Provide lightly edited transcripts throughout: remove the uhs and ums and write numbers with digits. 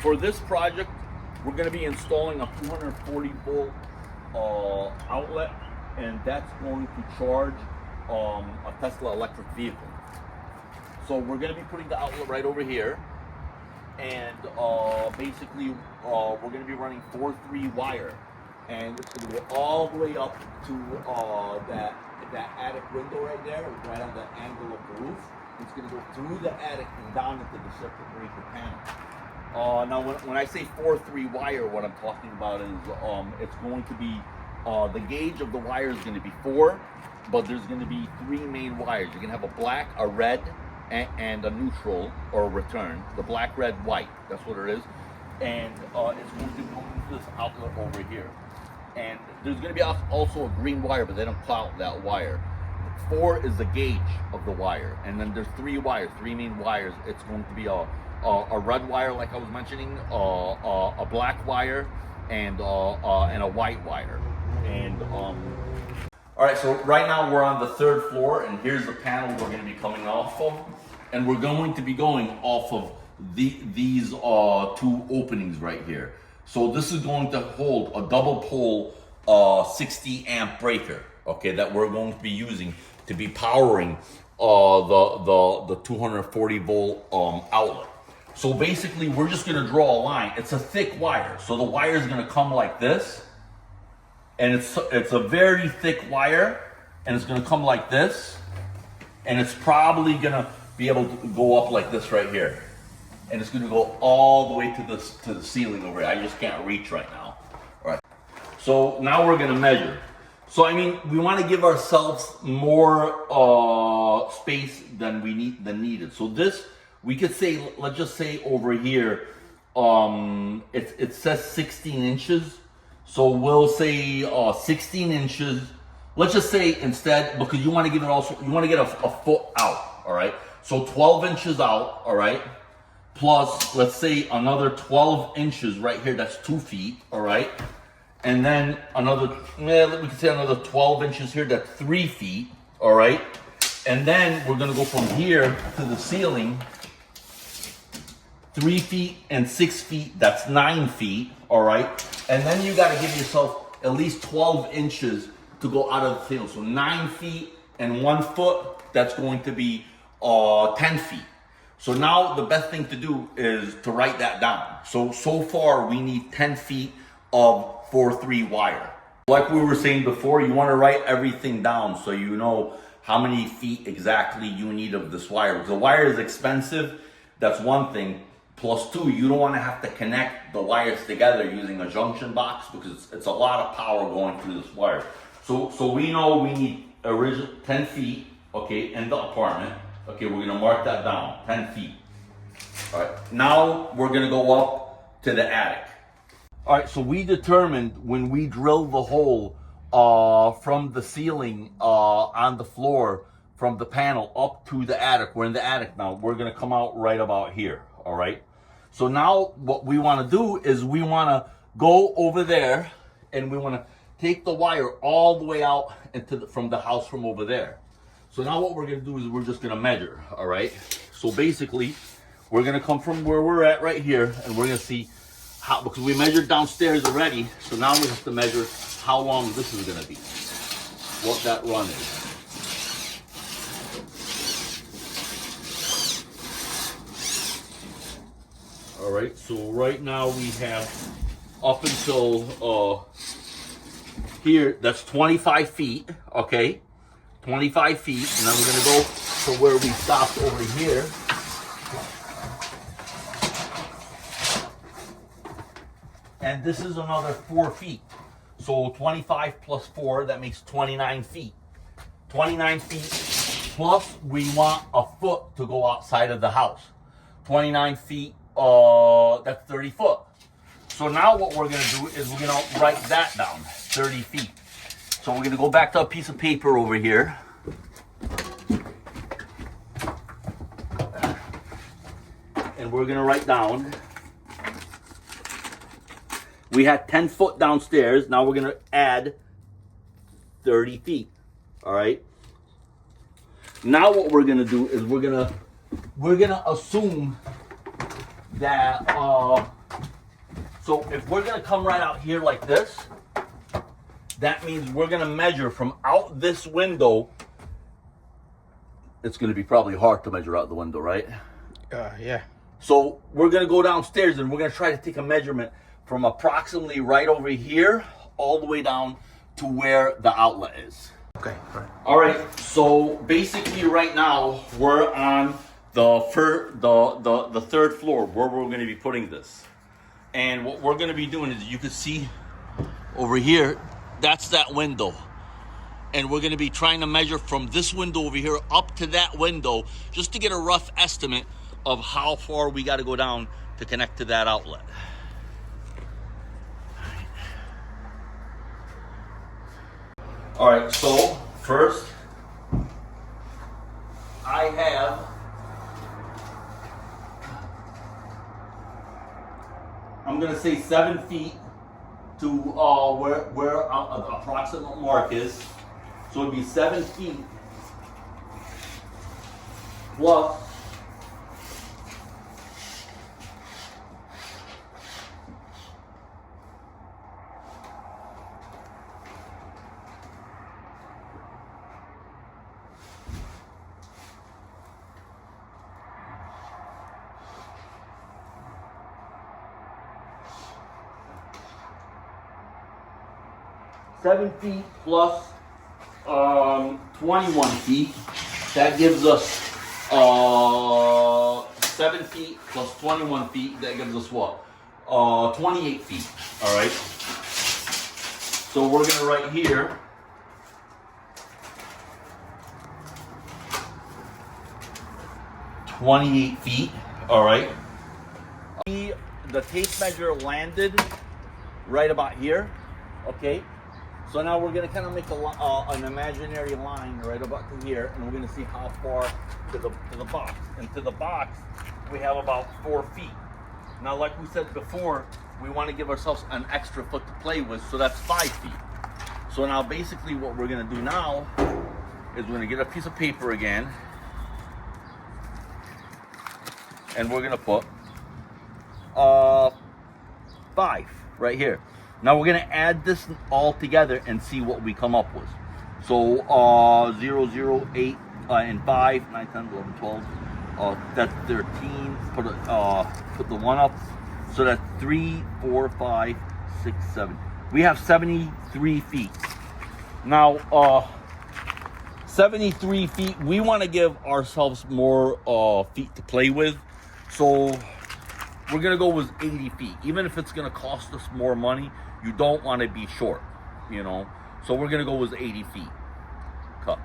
for this project, we're going to be installing a 240 volt outlet, and that's going to charge a Tesla electric vehicle. So we're going to be putting the outlet right over here, and basically we're going to be running 4-3 wire, and it's going to go all the way up to that attic window right there, right on the angle of the roof. It's going to go through the attic and down into the circuit breaker panel. Now, when I say 4-3 wire, what I'm talking about is it's going to be the gauge of the wire is going to be 4, but there's going to be 3 main wires. You're going to have a black, a red, and a neutral or a return. The black, red, white. That's what it is. And it's going to go into this outlet over here. And there's going to be also a green wire, but they don't call out that wire. 4 is the gauge of the wire, and then there's 3 wires, 3 main wires. It's going to be a red wire, like I was mentioning, a black wire, and a white wire. And all right, so right now we're on the 3rd floor, and here's the panel we're going to be coming off of, and we're going to be going off of these 2 openings right here. So this is going to hold a double pole 60 amp breaker, okay, that we're going to be using to be powering the 240 volt outlet. So basically we're just going to draw a line. It's a thick wire, so the wire is going to come like this, and it's a very thick wire, and it's going to come like this, and it's probably going to be able to go up like this right here. And it's going to go all the way to the ceiling over here. I just can't reach right now. All right. So now we're going to measure. So I mean, we want to give ourselves more space than needed. So this, we could say, let's just say over here, it says 16 inches. So we'll say 16 inches. Let's just say instead, because you want to give it also, you want to get a foot out. All right. So 12 inches out. All right. Plus, let's say another 12 inches right here, that's 2 feet, all right? And then another, we can say another 12 inches here, that's 3 feet, all right? And then we're gonna go from here to the ceiling, 3 feet and 6 feet, that's 9 feet, all right? And then you gotta give yourself at least 12 inches to go out of the ceiling. So 9 feet and 1 foot, that's going to be 10 feet. So now the best thing to do is to write that down. So far we need 10 feet of 4-3 wire. Like we were saying before, you want to write everything down so you know how many feet exactly you need of this wire. Because the wire is expensive, that's one thing. Plus 2, you don't want to have to connect the wires together using a junction box because it's a lot of power going through this wire. So we know we need original 10 feet, okay, in the apartment. Okay, we're gonna mark that down, 10 feet. All right, now we're gonna go up to the attic. All right, so we determined when we drilled the hole from the ceiling on the floor, from the panel up to the attic. We're in the attic now. We're gonna come out right about here, all right? So now what we wanna do is we wanna go over there and we wanna take the wire all the way out from the house from over there. So now what we're going to do is we're just going to measure, all right? So basically, we're going to come from where we're at right here, and we're going to see how, because we measured downstairs already, so now we have to measure how long this is going to be, what that run is. All right, so right now we have up until here, that's 25 feet, okay? 25 feet, and then we're going to go to where we stopped over here. And this is another 4 feet. So 25 plus 4, that makes 29 feet. 29 feet, plus we want a foot to go outside of the house. 29 feet, that's 30 foot. So now what we're going to do is we're going to write that down, 30 feet. So we're going to go back to a piece of paper over here. And we're going to write down. We had 10 foot downstairs. Now we're going to add 30 feet. All right. Now what we're going to do is we're going to assume that So if we're gonna come right out here like this, that means we're gonna measure from out this window. It's gonna be probably hard to measure out the window, right? Yeah. So we're gonna go downstairs and we're gonna try to take a measurement from approximately right over here all the way down to where the outlet is. Okay. Right. All right. So basically, right now we're on the third floor where we're gonna be putting this, and what we're gonna be doing is, you can see over here, that's that window. And we're gonna be trying to measure from this window over here up to that window, just to get a rough estimate of how far we gotta go down to connect to that outlet. All right, so first, I have, I'm gonna say 7 feet to where the approximate mark is. So it'd be 7 feet plus 7 feet plus 21 feet. That gives us 7 feet plus 21 feet. That gives us what? 28 feet. All right. So we're gonna write here 28 feet. All right. The tape measure landed right about here. Okay. So now we're gonna kind of make an imaginary line right about to here, and we're gonna see how far to the box. And to the box, we have about 4 feet. Now, like we said before, we want to give ourselves an extra foot to play with, so that's 5 feet. So now, basically, what we're gonna do now is we're gonna get a piece of paper again, and we're gonna put 5 right here. Now we're gonna add this all together and see what we come up with. So 0, 0, 8, and 5, 9, 10, 11, 12. That's 13. Put the 1 up. So that's 3, 4, 5, 6, 7. We have 73 feet. Now 73 feet. We want to give ourselves more feet to play with. So we're gonna go with 80 feet. Even if it's gonna cost us more money, you don't want to be short, you know. So we're gonna go with 80 feet. Cut.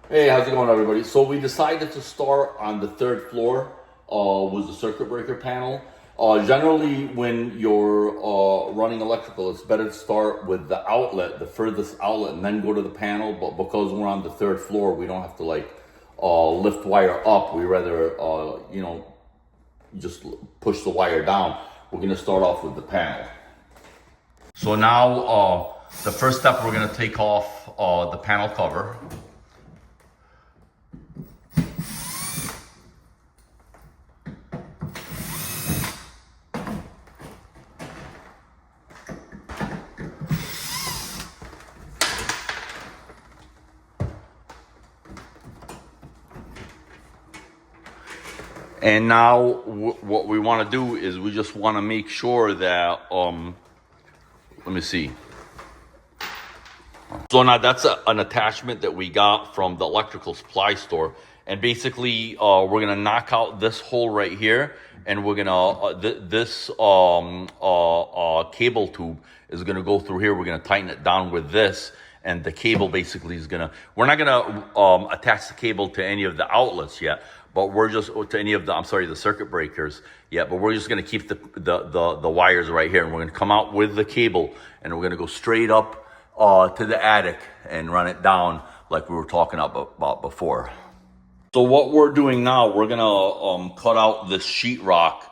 Hey, how's it going, everybody? So we decided to start on the 3rd floor with the circuit breaker panel. Generally, when you're running electrical, it's better to start with the outlet, the furthest outlet, and then go to the panel. But because we're on the 3rd floor, we don't have to like lift wire up. We rather, you know, just push the wire down. We're gonna start off with the panel. So now, the first step, we're gonna take off the panel cover. And now what we want to do is we just want to make sure that, let me see. So now that's an attachment that we got from the electrical supply store. And basically, we're going to knock out this hole right here. And we're going to, this cable tube is going to go through here. We're going to tighten it down with this. And the cable basically is going to, we're not going to attach the cable to any of the outlets yet. But we're just, to any of the, I'm sorry, the circuit breakers yet, but we're just gonna keep the wires right here, and we're gonna come out with the cable, and we're gonna go straight up to the attic and run it down like we were talking about before. So what we're doing now, we're gonna cut out this sheetrock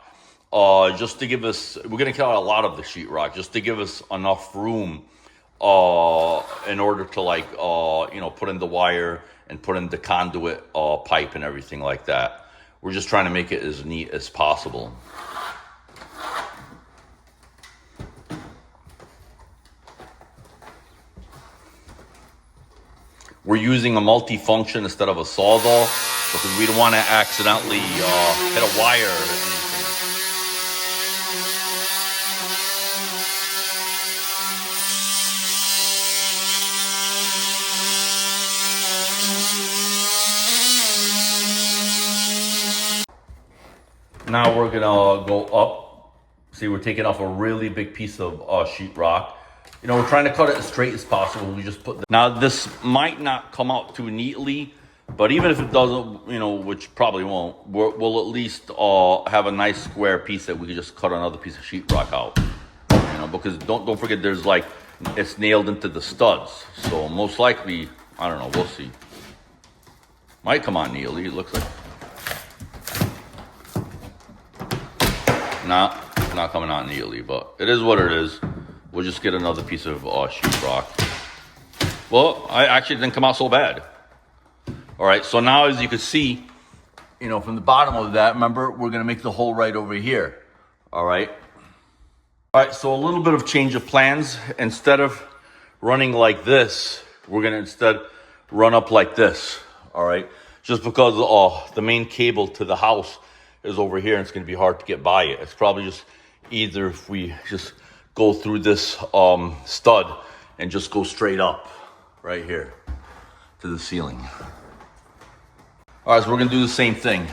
just to give us, we're gonna cut out a lot of the sheetrock just to give us enough room in order to like, you know, put in the wire and put in the conduit pipe and everything like that. We're just trying to make it as neat as possible. we're using a multi-function instead of a Sawzall because we don't want to accidentally hit a wire or anything. Now we're gonna go up. See, we're taking off a really big piece of sheetrock. You know, we're trying to cut it as straight as possible. We just put now this might not come out too neatly, but even if it doesn't, you know, which probably won't, we'll at least have a nice square piece that we can just cut another piece of sheetrock out. You know, because don't forget, there's like it's nailed into the studs, so most likely, I don't know. We'll see. Might come out neatly. It looks like. Not coming out neatly, but it is what it is. We'll just get another piece of sheetrock. Well, I actually didn't come out so bad. All right, so now as you can see, you know, from the bottom of that, remember, we're gonna make the hole right over here. All right. All right, so a little bit of change of plans. Instead of running like this, we're gonna instead run up like this. All right, just because the main cable to the house is over here and it's going to be hard to get by it. It's probably just either if we just go through this stud and just go straight up right here to the ceiling. All right, so we're going to do the same thing.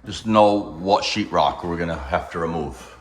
Just know what sheetrock we're going to have to remove.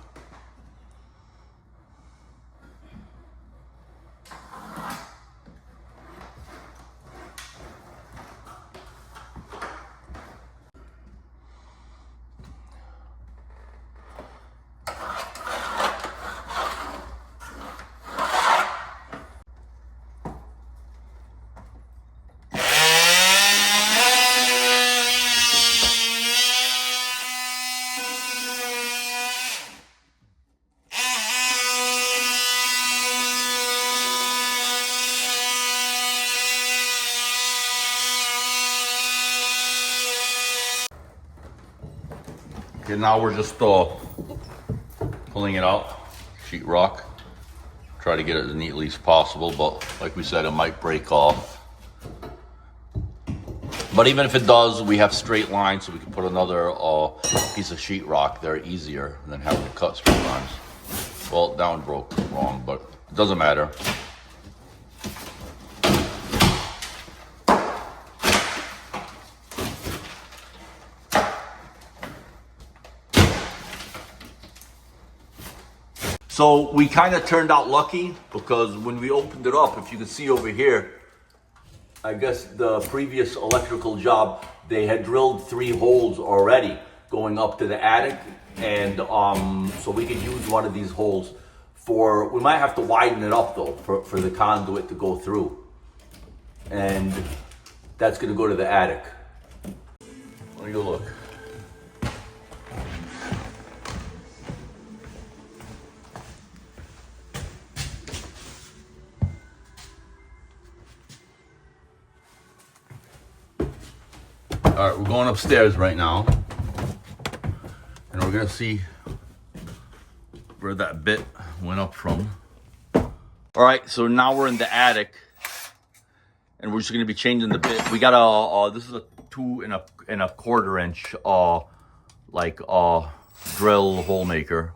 Okay, now we're just pulling it out, sheetrock. Try to get it as neatly as possible, but like we said, it might break off. But even if it does, we have straight lines, so we can put another piece of sheetrock there easier than having to cut straight lines. Well, that one broke wrong, but it doesn't matter. So we kind of turned out lucky because when we opened it up, if you can see over here, I guess the previous electrical job, they had drilled 3 holes already going up to the attic. And so we could use one of these holes for, we might have to widen it up though, for the conduit to go through. And that's gonna go to the attic. Let me go look. All right, we're going upstairs right now, and we're gonna see where that bit went up from. All right, so now we're in the attic, and we're just gonna be changing the bit. We got a this is a 2 1/4 inch drill hole maker.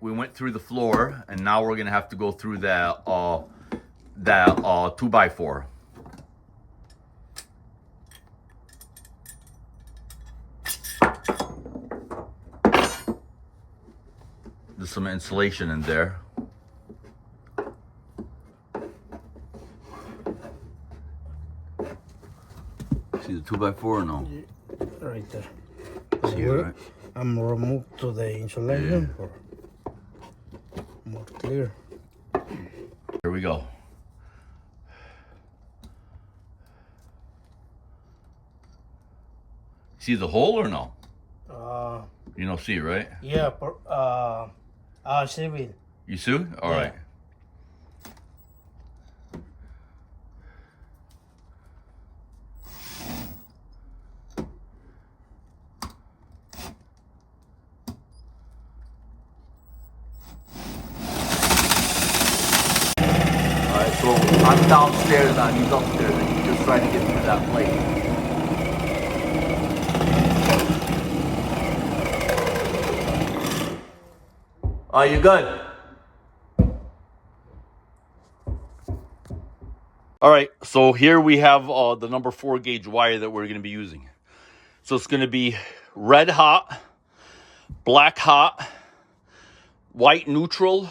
We went through the floor, and now we're gonna have to go through that 2x4. There's some insulation in there. See the 2x4 or no? Yeah, right there. See it, right? I'm removed to the insulation for more clear. Here we go. See the hole or no? You don't see it, right? Yeah, Civil. You sue? All Yeah. right. All right, so I'm downstairs now, he's upstairs, and he's just trying to get through that plate. Are you good? All right, so here we have the number 4 gauge wire that we're going to be using. So it's going to be red hot, black hot, white neutral,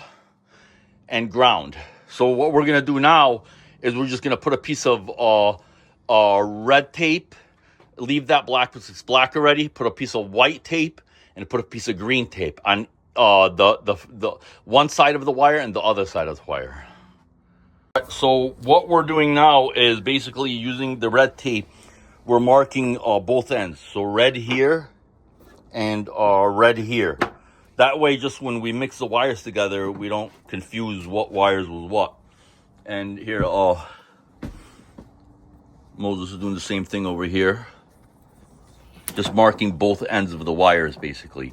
and ground. So what we're going to do now is we're just going to put a piece of red tape, leave that black because it's black already, put a piece of white tape, and put a piece of green tape on the one side of the wire and the other side of the wire. So what we're doing now is basically using the red tape. We're marking both ends. So red here and red here. That way, just when we mix the wires together, we don't confuse what wires with what. And here, Moses is doing the same thing over here. Just marking both ends of the wires, basically.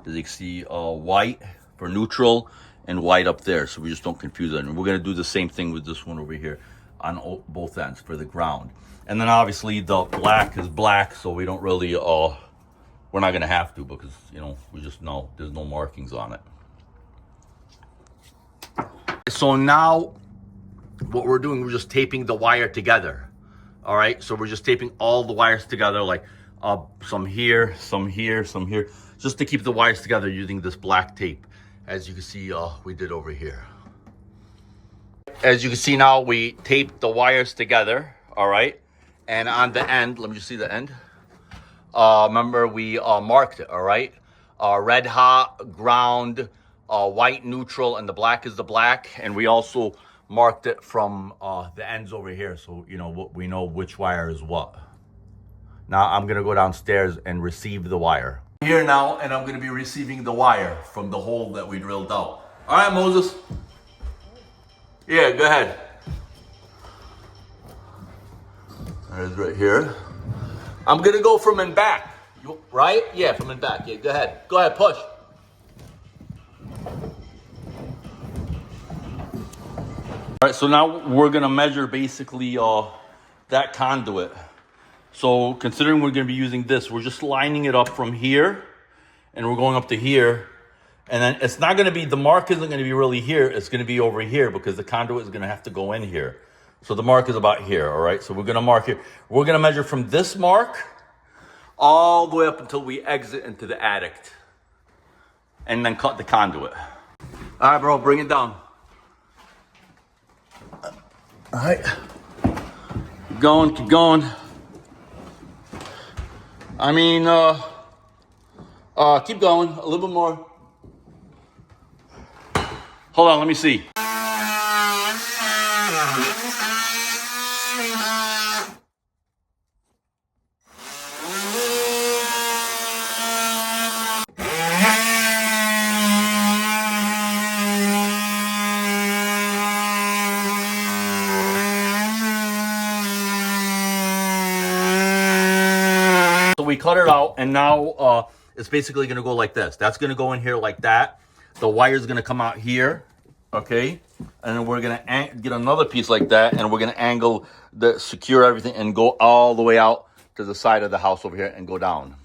As you can see, white for neutral and white up there, so we just don't confuse it. And we're going to do the same thing with this one over here on both ends for the ground. And then obviously the black is black, so we don't really, we're not going to have to because, you know, we just know there's no markings on it. So now what we're doing, we're just taping the wire together. All right, so we're just taping all the wires together, like some here, some here, some here, just to keep the wires together using this black tape. As you can see, we did over here. As you can see now, we taped the wires together, all right? And on the end, let me just see the end. Remember, we marked it, all right? Red hot, ground, white neutral, and the black is the black. And we also marked it from the ends over here, so you know we know which wire is what. Now I'm gonna go downstairs and receive the wire. I'm here now, and I'm gonna be receiving the wire from the hole that we drilled out. All right, Moses. Yeah, go ahead. There's right here. I'm gonna go from in back. Right? Yeah, from in back. Yeah, go ahead. Go ahead, push. All right, so now we're gonna measure basically that conduit. So considering we're gonna be using this, we're just lining it up from here and we're going up to here. And then it's not gonna be, the mark isn't gonna be really here, it's gonna be over here because the conduit is gonna have to go in here. So the mark is about here, all right? So we're gonna mark here. We're gonna measure from this mark all the way up until we exit into the attic. And then cut the conduit. All right, bro, bring it down. All right, keep going. I mean, keep going, a little bit more. Hold on, let me see. So we cut it out, and now it's basically gonna go like this. That's gonna go in here like that. The wire's gonna come out here, okay? And then we're gonna get another piece like that, and we're gonna secure everything and go all the way out to the side of the house over here and go down.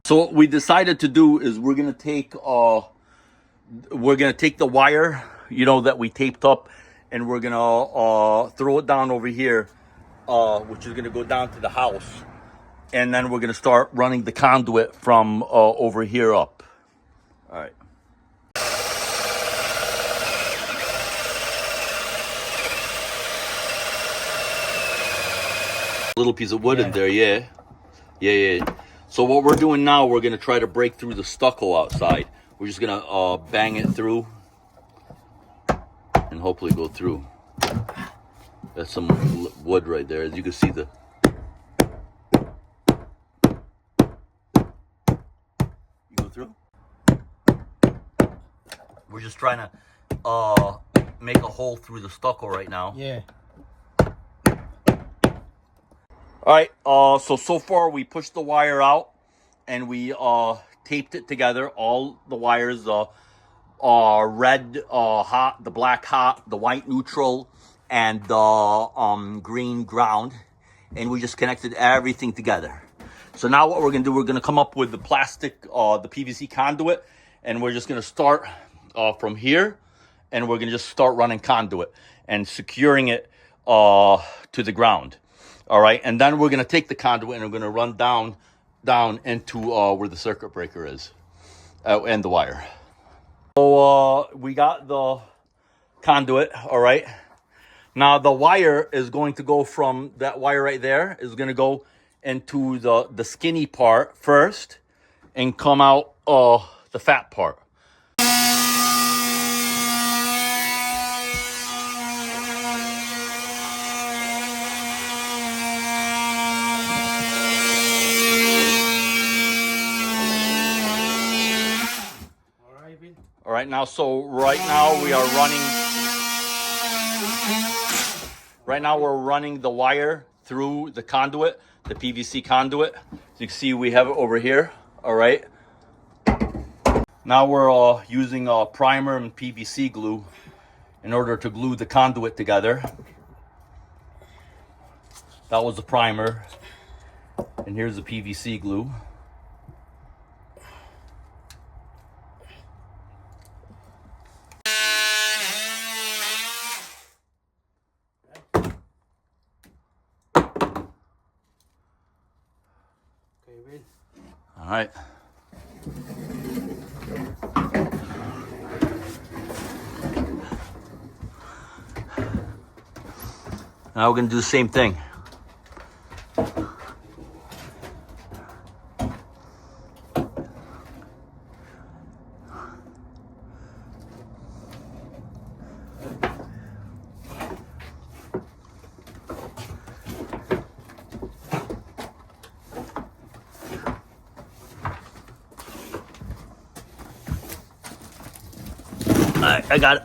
So what we decided to do is we're gonna take the wire, you know, that we taped up, and we're gonna throw it down over here, which is gonna go down to the house. And then we're gonna start running the conduit from over here up. All right. Little piece of wood in there, yeah. So what we're doing now, we're gonna try to break through the stucco outside. We're just gonna bang it through and hopefully go through. That's some wood right there. As you can see, you go through. We're just trying to make a hole through the stucco right now. Yeah. All right, so far we pushed the wire out and we taped it together. All the wires, red hot, the black hot, the white neutral, and the green ground. And we just connected everything together. So now what we're gonna do, we're gonna come up with the plastic, the PVC conduit, and we're just gonna start from here, and we're gonna just start running conduit and securing it to the ground. All right, and then we're gonna take the conduit and we're gonna run down into where the circuit breaker is and the wire. So we got the conduit. All right, now the wire is going to go from that wire right there is gonna go into the skinny part first and come out the fat part. All right, now, so right now we are running, we're running the wire through the conduit, the PVC conduit. So you can see we have it over here, all right? Now we're using primer and PVC glue in order to glue the conduit together. That was the primer, and here's the PVC glue. All right. Now we're going to do the same thing. All right, I got it.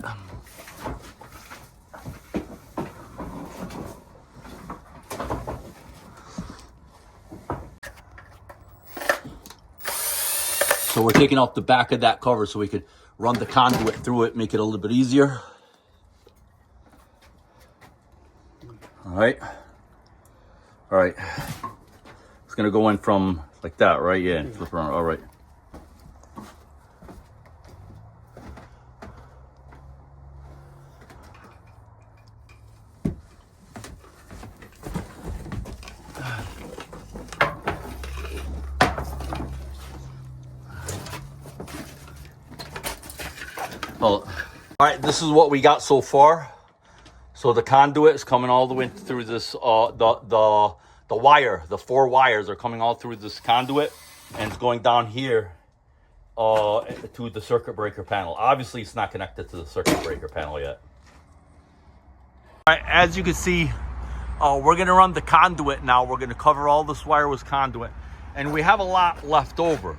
So we're taking off the back of that cover so we could run the conduit through it, make it a little bit easier. All right. All right. It's gonna go in from like that, right? Yeah, and flip around. All right. Well, all right, this is what we got so far. So the conduit is coming all the way through this, the wire, the 4 wires are coming all through this conduit, and it's going down here to the circuit breaker panel. Obviously, it's not connected to the circuit breaker panel yet. All right, as you can see, we're gonna run the conduit now. We're gonna cover all this wire with conduit, and we have a lot left over.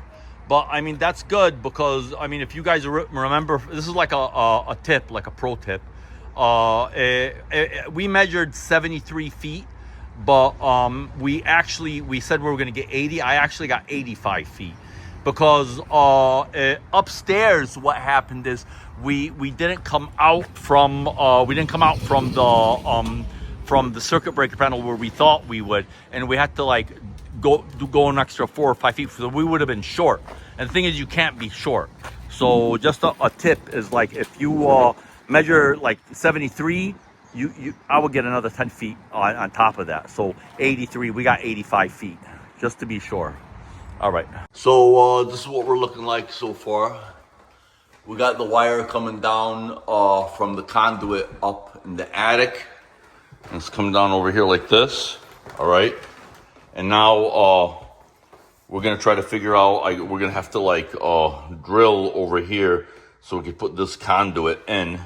But I mean, that's good because, I mean, if you guys remember, this is like a tip, like a pro tip. We measured 73 feet, but we said we were going to get 80. I actually got 85 feet because upstairs what happened is we didn't come out from the circuit breaker panel where we thought we would, and we had to like go an extra 4 or 5 feet, so we would have been short. And the thing is, you can't be short. So just a tip is, like, if you measure like 73, I would get another 10 feet on top of that. So 83, we got 85 feet, just to be sure. All right. So this is what we're looking like so far. We got the wire coming down from the conduit up in the attic. And it's coming down over here like this. All right. And now we're gonna try to figure out, we're gonna have to like drill over here so we can put this conduit in.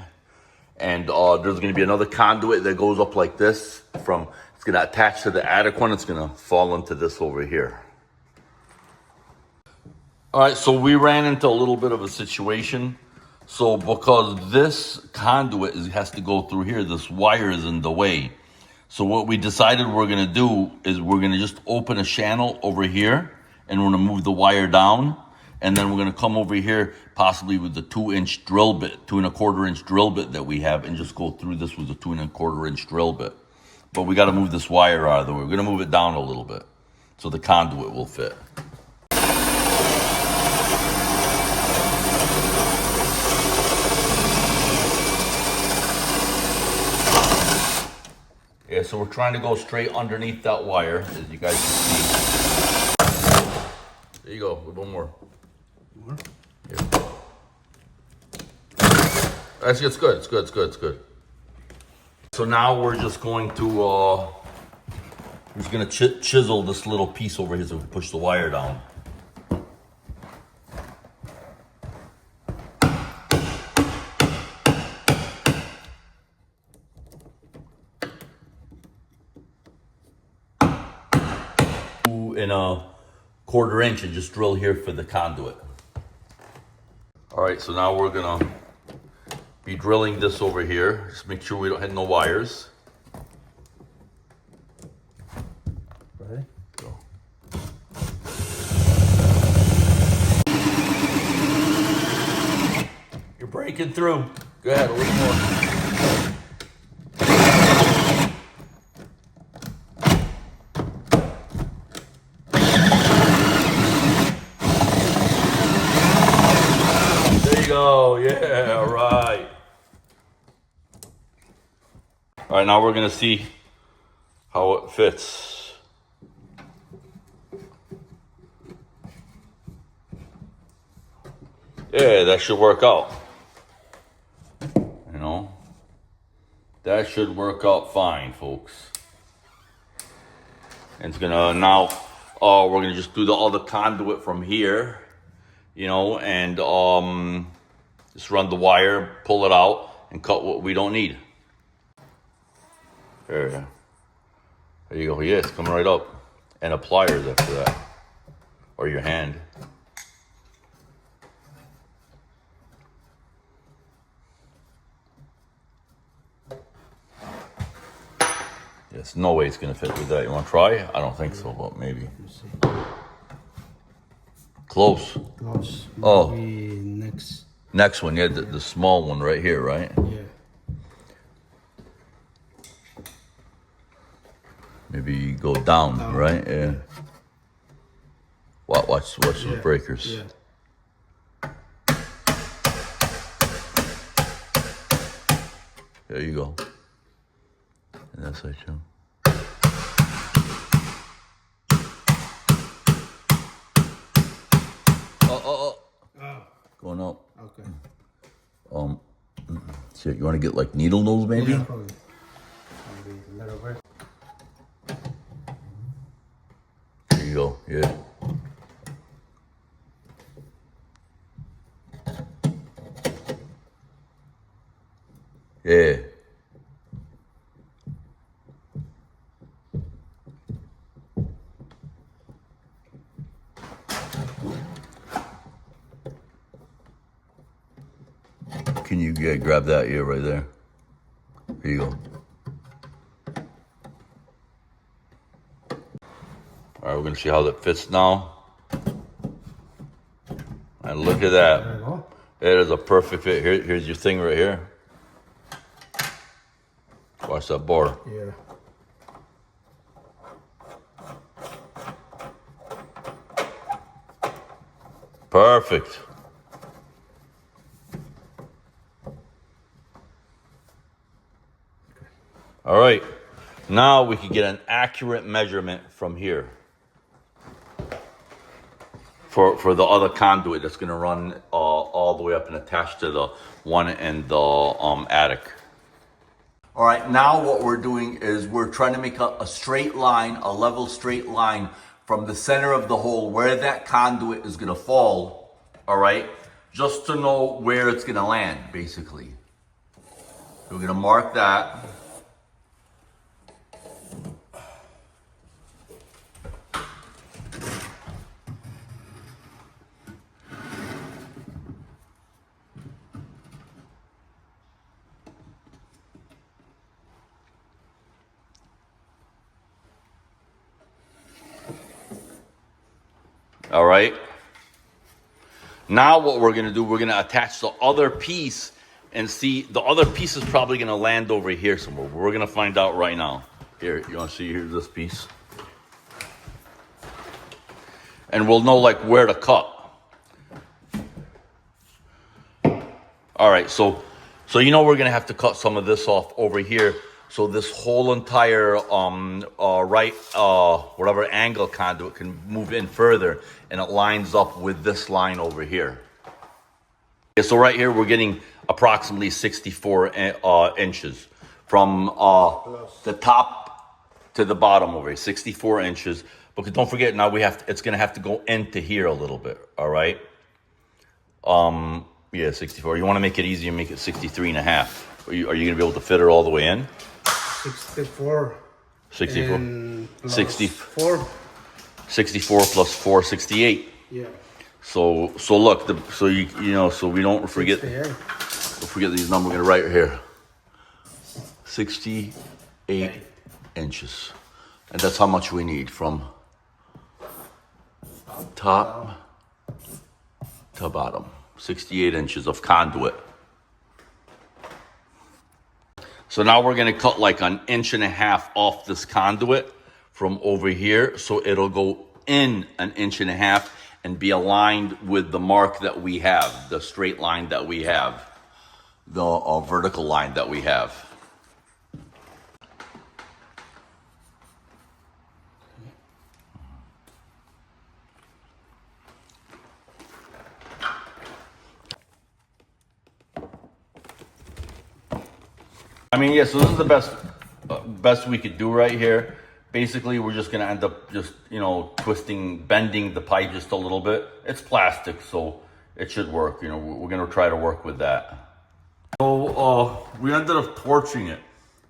And there's gonna be another conduit that goes up like this it's gonna attach to the attic one. It's gonna fall into this over here. All right, so we ran into a little bit of a situation. So because this conduit has to go through here, this wire is in the way. So what we decided we're gonna do is we're gonna just open a channel over here and we're gonna move the wire down. And then we're gonna come over here possibly with the 2-inch drill bit, 2¼ inch drill bit that we have, and just go through this with a 2¼ inch drill bit. But we gotta move this wire out of the way. We're gonna move it down a little bit so the conduit will fit. Yeah, so we're trying to go straight underneath that wire, as you guys can see. There you go, one more. More? Here. Actually, it's good, it's good, it's good, it's good. So now we're just going to, we're just gonna chisel this little piece over here so we can push the wire down. In a 1/4 inch and just drill here for the conduit. All right, so now we're gonna be drilling this over here. Just make sure we don't hit no wires. Ready? Go. You're breaking through. Go ahead, a little more. Go, yeah, all right. All right, now we're gonna see how it fits. Yeah, that should work out. You know, that should work out fine, folks. And it's gonna now, we're gonna just do all the conduit from here, you know, and just run the wire, pull it out, and cut what we don't need. There you go. Yeah, it's coming right up. And a pliers after that, or your hand. There's no way it's gonna fit with that. You wanna try? I don't think so, but maybe. Close. Close. Oh. Maybe next. Next one, yeah, the small one right here, right? Yeah. Maybe go down, right? Yeah. Watch those breakers. Yeah. There you go. And that's like too. Oh. Going up. Okay. Shit, you want to get like needle nose maybe? Yeah, probably. Maybe a little bit. There you go, yeah. Yeah. Can you grab that ear right there? There you go. All right, we're gonna see how that fits now. And look at that. There you go. It is a perfect fit. Here's your thing right here. Watch that bar. Yeah. Perfect. All right, now we can get an accurate measurement from here for the other conduit that's gonna run all the way up and attach to the one in the attic. All right, now what we're doing is we're trying to make a straight line, a level straight line from the center of the hole where that conduit is gonna fall, all right? Just to know where it's gonna land, basically. So we're gonna mark that. All right. Now what we're gonna do, we're gonna attach the other piece and see, the other piece is probably gonna land over here somewhere. We're gonna find out right now. Here, you wanna see, here's this piece. And we'll know like where to cut. All right, so you know we're gonna have to cut some of this off over here. So this whole entire whatever angle conduit can move in further, and it lines up with this line over here. Okay, so right here we're getting approximately 64 inches from the top to the bottom over here, 64 inches. Because don't forget, now it's gonna have to go into here a little bit. All right. Yeah, 64. You want to make it easier, make it 63 and a half. Are you gonna be able to fit it all the way in? 64. 64. And plus 64 plus 4, 68. Yeah. So look, so we don't forget. 68. Don't forget these numbers. We're gonna write here. 68 inches, and that's how much we need from top to bottom. 68 inches of conduit. So now we're gonna cut like 1.5 inches off this conduit from over here, so it'll go in 1.5 inches and be aligned with the mark that we have, the straight line that we have, the vertical line that we have. I mean, yeah, so this is the best we could do right here. Basically, we're just gonna end up just, bending the pipe just a little bit. It's plastic, so it should work. We're gonna try to work with that. So we ended up torching it,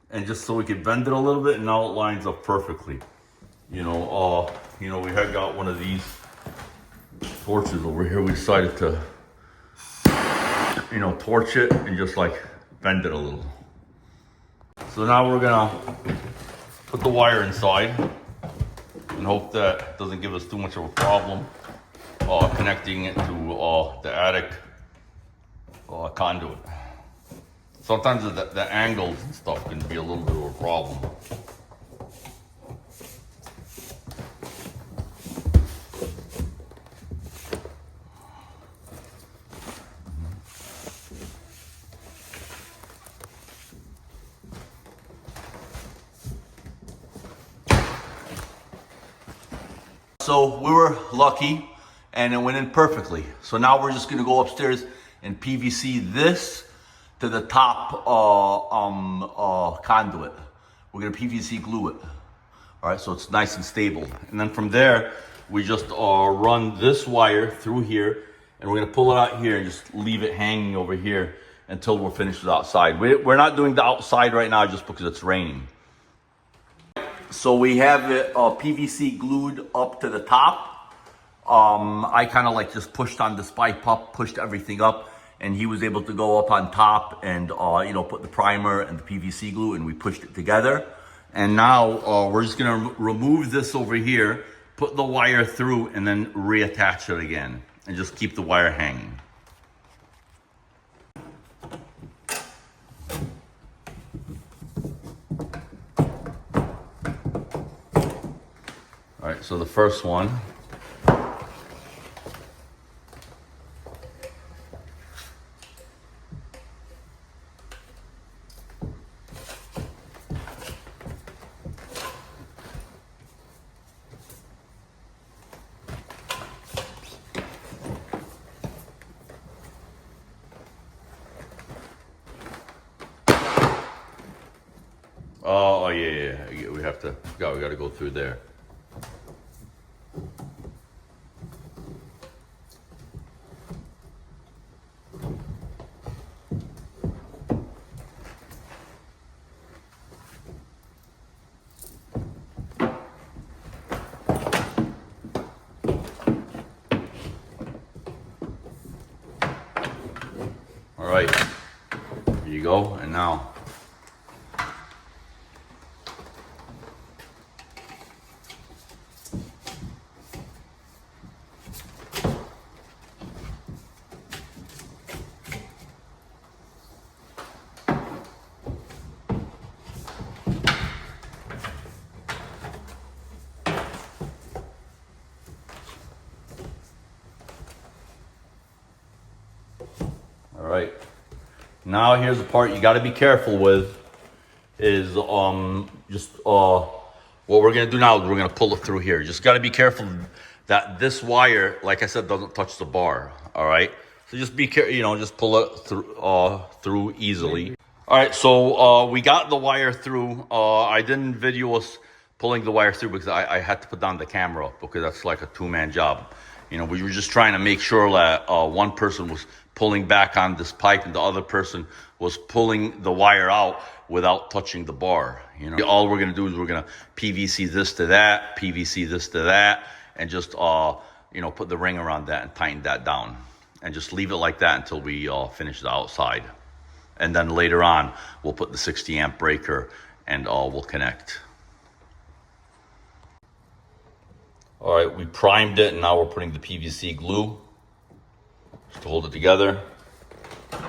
and just so we could bend it a little bit, and now it lines up perfectly. We had got one of these torches over here. We decided to, torch it and just like bend it a little. So now we're gonna put the wire inside and hope that it doesn't give us too much of a problem connecting it to the attic conduit. Sometimes the angles and stuff can be a little bit of a problem. So we were lucky and it went in perfectly. So now we're just gonna go upstairs and PVC this to the top conduit. We're gonna PVC glue it. All right, so it's nice and stable. And then from there, we just run this wire through here, and we're gonna pull it out here and just leave it hanging over here until we're finished with outside. We're not doing the outside right now just because it's raining. So we have it PVC glued up to the top. I kind of like just pushed on this pipe up, pushed everything up, and he was able to go up on top and put the primer and the PVC glue, and we pushed it together. And now we're just gonna remove this over here, put the wire through, and then reattach it again, and just keep the wire hanging. All right, so the first one. Oh yeah. We got to go through there. All right, here you go, and now. Now here's the part you got to be careful with is what we're gonna do now is we're gonna pull it through here. Just got to be careful that this wire, like I said, doesn't touch the bar. All right, so just be careful. Just pull it through easily. All right, so we got the wire through. I didn't video us pulling the wire through because I had to put down the camera because that's like a two-man job. We were just trying to make sure that one person was pulling back on this pipe and the other person was pulling the wire out without touching the bar. All we're gonna do is we're gonna PVC this to that, PVC this to that, and just put the ring around that and tighten that down, and just leave it like that until we finish the outside. And then later on, we'll put the 60 amp breaker and we'll connect. All right, we primed it and now we're putting the PVC glue just to hold it together. Okay,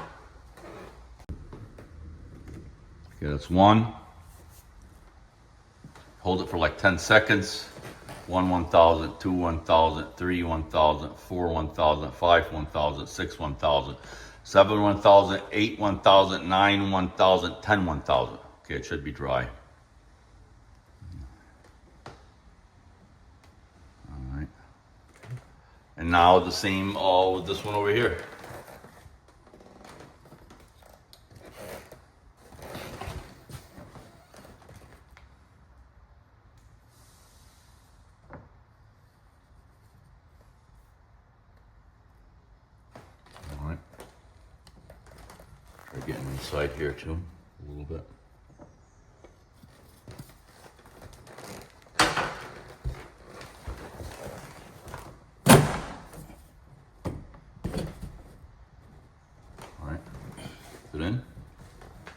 that's one. Hold it for like 10 seconds. 1, 1,000, 2, 1,000, 3, 1,000, 4, 1,000, 5, 1,000, 6, 1,000, 7, 1,000, 8, 1,000, 9, 1,000, 10, 1,000. Okay, it should be dry. All right. And now the same with this one over here. Getting inside here too, a little bit. All right, is it in?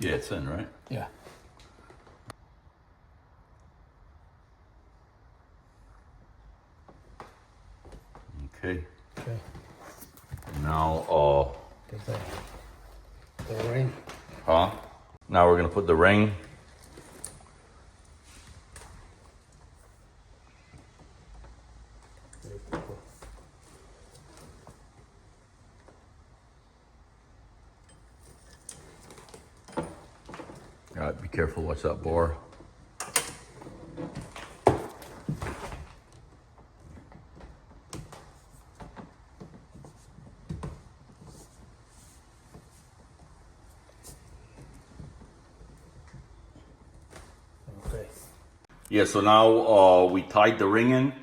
Yeah, it's in, right? Yeah. Okay. Okay. Now, Get the ring. Now we're gonna put the ring. Be careful, watch that bar. Yeah, so now we tied the ring in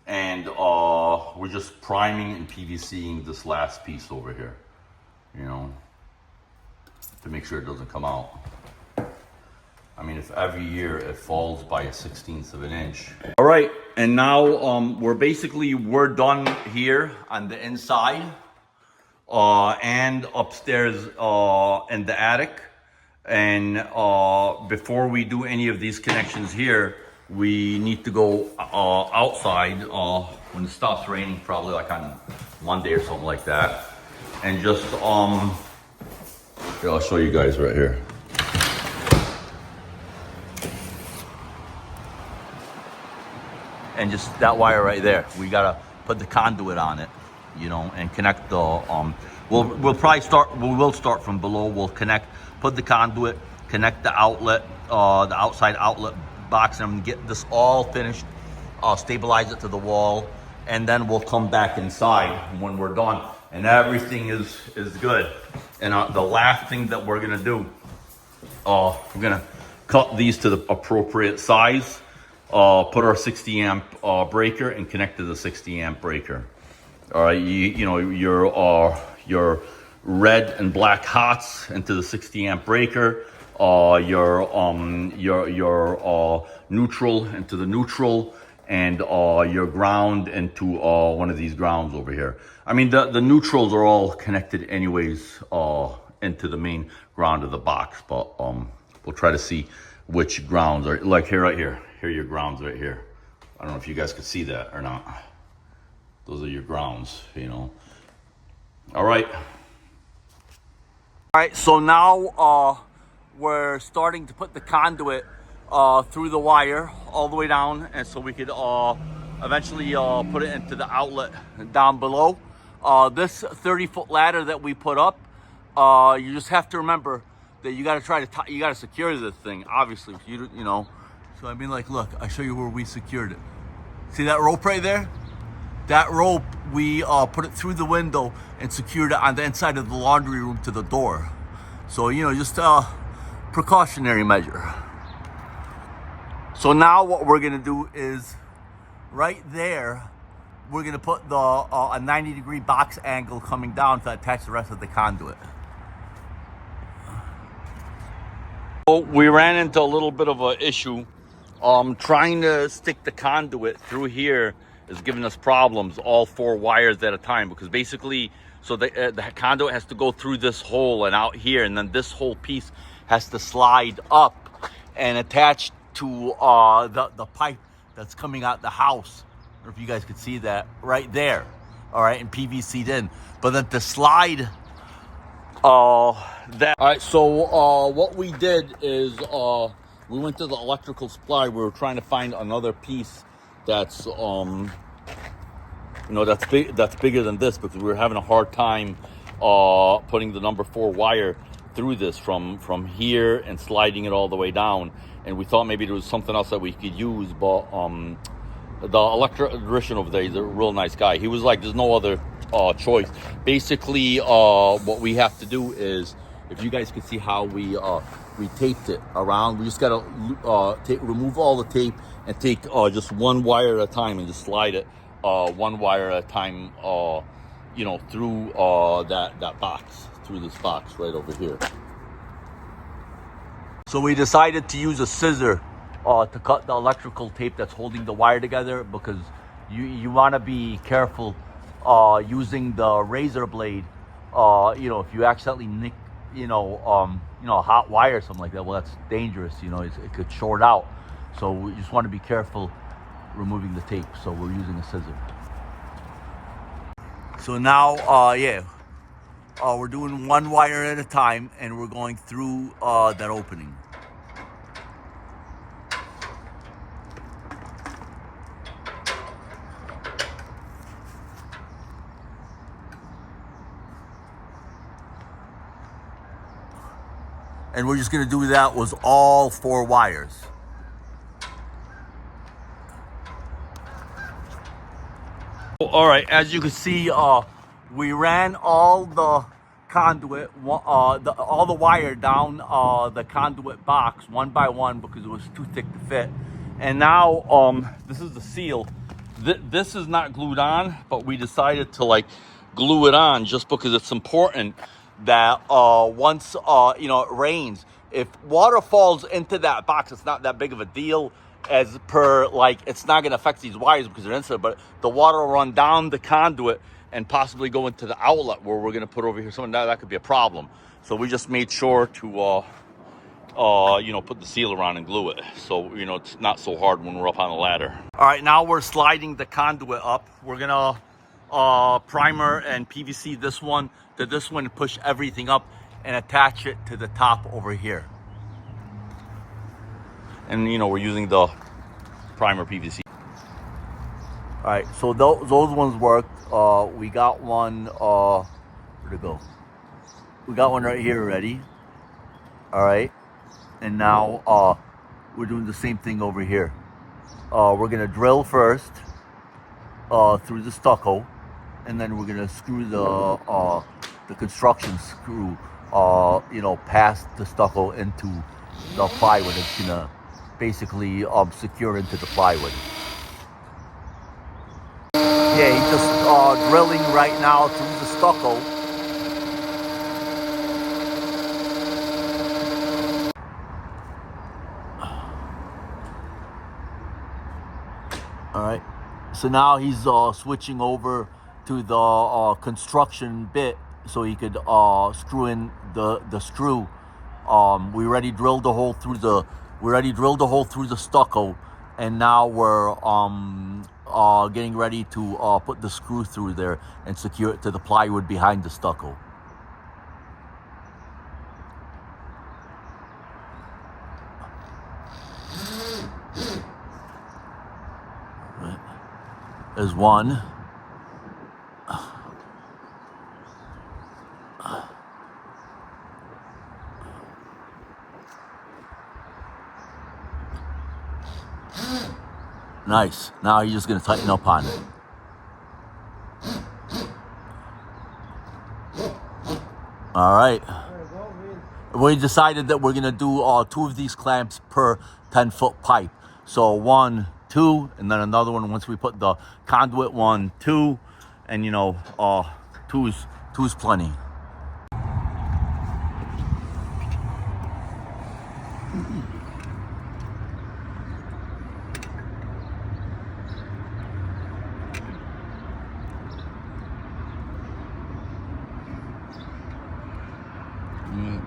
and we're just priming and PVCing this last piece over here, to make sure it doesn't come out. I mean, if every year it falls by a 1/16 of an inch. All right, and now we're done here on the inside and upstairs in the attic. And before we do any of these connections here, we need to go outside when it stops raining, probably like on Monday or something like that. And just, here, I'll show you guys right here. And just that wire right there, we gotta put the conduit on it, and connect the, we'll probably start from below. We'll put the conduit, connect the outlet, the outside outlet box, and get this all finished, stabilize it to the wall, and then we'll come back inside when we're done and everything is good. And the last thing that we're gonna do, we're gonna cut these to the appropriate size, put our 60 amp breaker and connect to the 60 amp breaker. All right, your red and black hots into the 60 amp breaker, your neutral into the neutral, and your ground into one of these grounds over here. I mean, the neutrals are all connected anyways into the main ground of the box, but we'll try to see which grounds are, like here, right here. Here are your grounds right here. I don't know if you guys could see that or not. Those are your grounds, All right. All right, so now we're starting to put the conduit through the wire all the way down, and so we could eventually put it into the outlet down below. This 30-foot ladder that we put up you just have to remember that you got to try to you got to secure this thing. Obviously, you know. So I mean, like, look, I show you where we secured it. See that rope right there? That rope, we put it through the window and secured it on the inside of the laundry room to the door. So, you know, just a precautionary measure. So now what we're gonna do is, right there, we're gonna put the a 90-degree box angle coming down to attach the rest of the conduit. So we ran into a little bit of an issue. Trying to stick the conduit through here is giving us problems, all 4 wires at a time, because basically, so the conduit has to go through this hole and out here, and then this whole piece has to slide up and attach to the pipe that's coming out the house. I don't know if you guys could see that right there, all right, and PVC'd in. But then to slide that. All right, so what we did is we went to the electrical supply. We were trying to find another piece that's you know, that's bigger than this, because we were having a hard time putting the number 4 wire through this from here and sliding it all the way down. And we thought maybe there was something else that we could use, but the electrician over there, he's a real nice guy. He was like, there's no other choice. Basically, what we have to do is, if you guys can see how we taped it around, we just gotta remove all the tape and take just 1 wire at a time and just slide it 1 wire at a time, you know, through that box, through this box right over here. So we decided to use a scissor to cut the electrical tape that's holding the wire together, because you want to be careful using the razor blade. You know, if you accidentally nick, you know, a hot wire or something like that, well, that's dangerous. You know, it could short out. So we just want to be careful removing the tape. So we're using a scissor. So now, yeah, we're doing 1 wire at a time, and we're going through that opening. And we're just gonna do that with all 4 wires. All right, as you can see, we ran all the conduit, all the wire down the conduit box 1 by 1, because it was too thick to fit. And now, this is the seal. This is not glued on, but we decided to like glue it on just because it's important that once you know, it rains, if water falls into that box, it's not that big of a deal, as per, like, it's not going to affect these wires because they're insulated, but the water will run down the conduit and possibly go into the outlet where we're going to put over here. Something that could be a problem. So we just made sure to you know, put the seal around and glue it, so, you know, it's not so hard when we're up on the ladder. All right, now we're sliding the conduit up. We're gonna primer and PVC this one to this one, push everything up and attach it to the top over here. And, you know, we're using the primer PVC. All right, so those ones worked. We got one, where'd it go? We got one right here already. All right, and now we're doing the same thing over here. We're gonna drill first through the stucco, and then we're gonna screw the construction screw, you know, past the stucco into the plywood. It's gonna basically secure into the plywood. Yeah, he's just drilling right now through the stucco. All right, so now he's switching over to the construction bit so he could screw in the screw. We already drilled the hole through the stucco, and now we're getting ready to put the screw through there and secure it to the plywood behind the stucco. There's one. Nice. Now you're just gonna tighten up on it. All right. We decided that we're gonna do 2 of these clamps per 10-foot pipe. So 1, 2, and then another one once we put the conduit. 1, 2, and you know, two's plenty.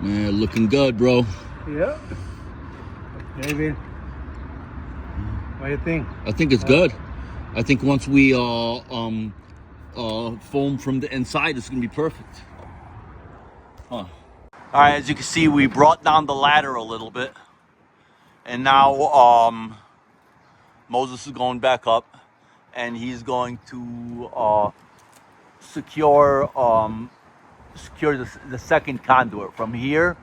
Man, looking good, bro. Yeah. David, what do you think? I think it's good. I think once we foam from the inside, it's gonna be perfect. Huh. All right, as you can see, we brought down the ladder a little bit, and now Moses is going back up, and he's going to secure the second conduit from here,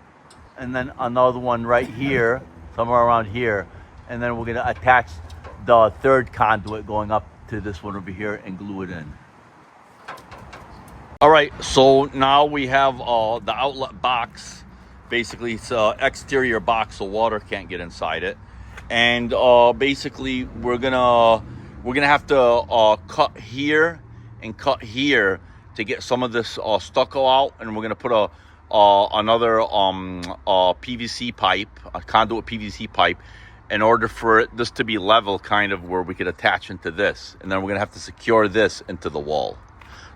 and then another one right here, somewhere around here, and then we're gonna attach the third conduit going up to this one over here and glue it in. All right, so now we have the outlet box. Basically, it's an exterior box so water can't get inside it, and basically we're gonna have to cut here and cut here to get some of this stucco out, and we're gonna put another PVC pipe, a conduit PVC pipe, in order for this to be level, kind of where we could attach into this, and then we're gonna have to secure this into the wall.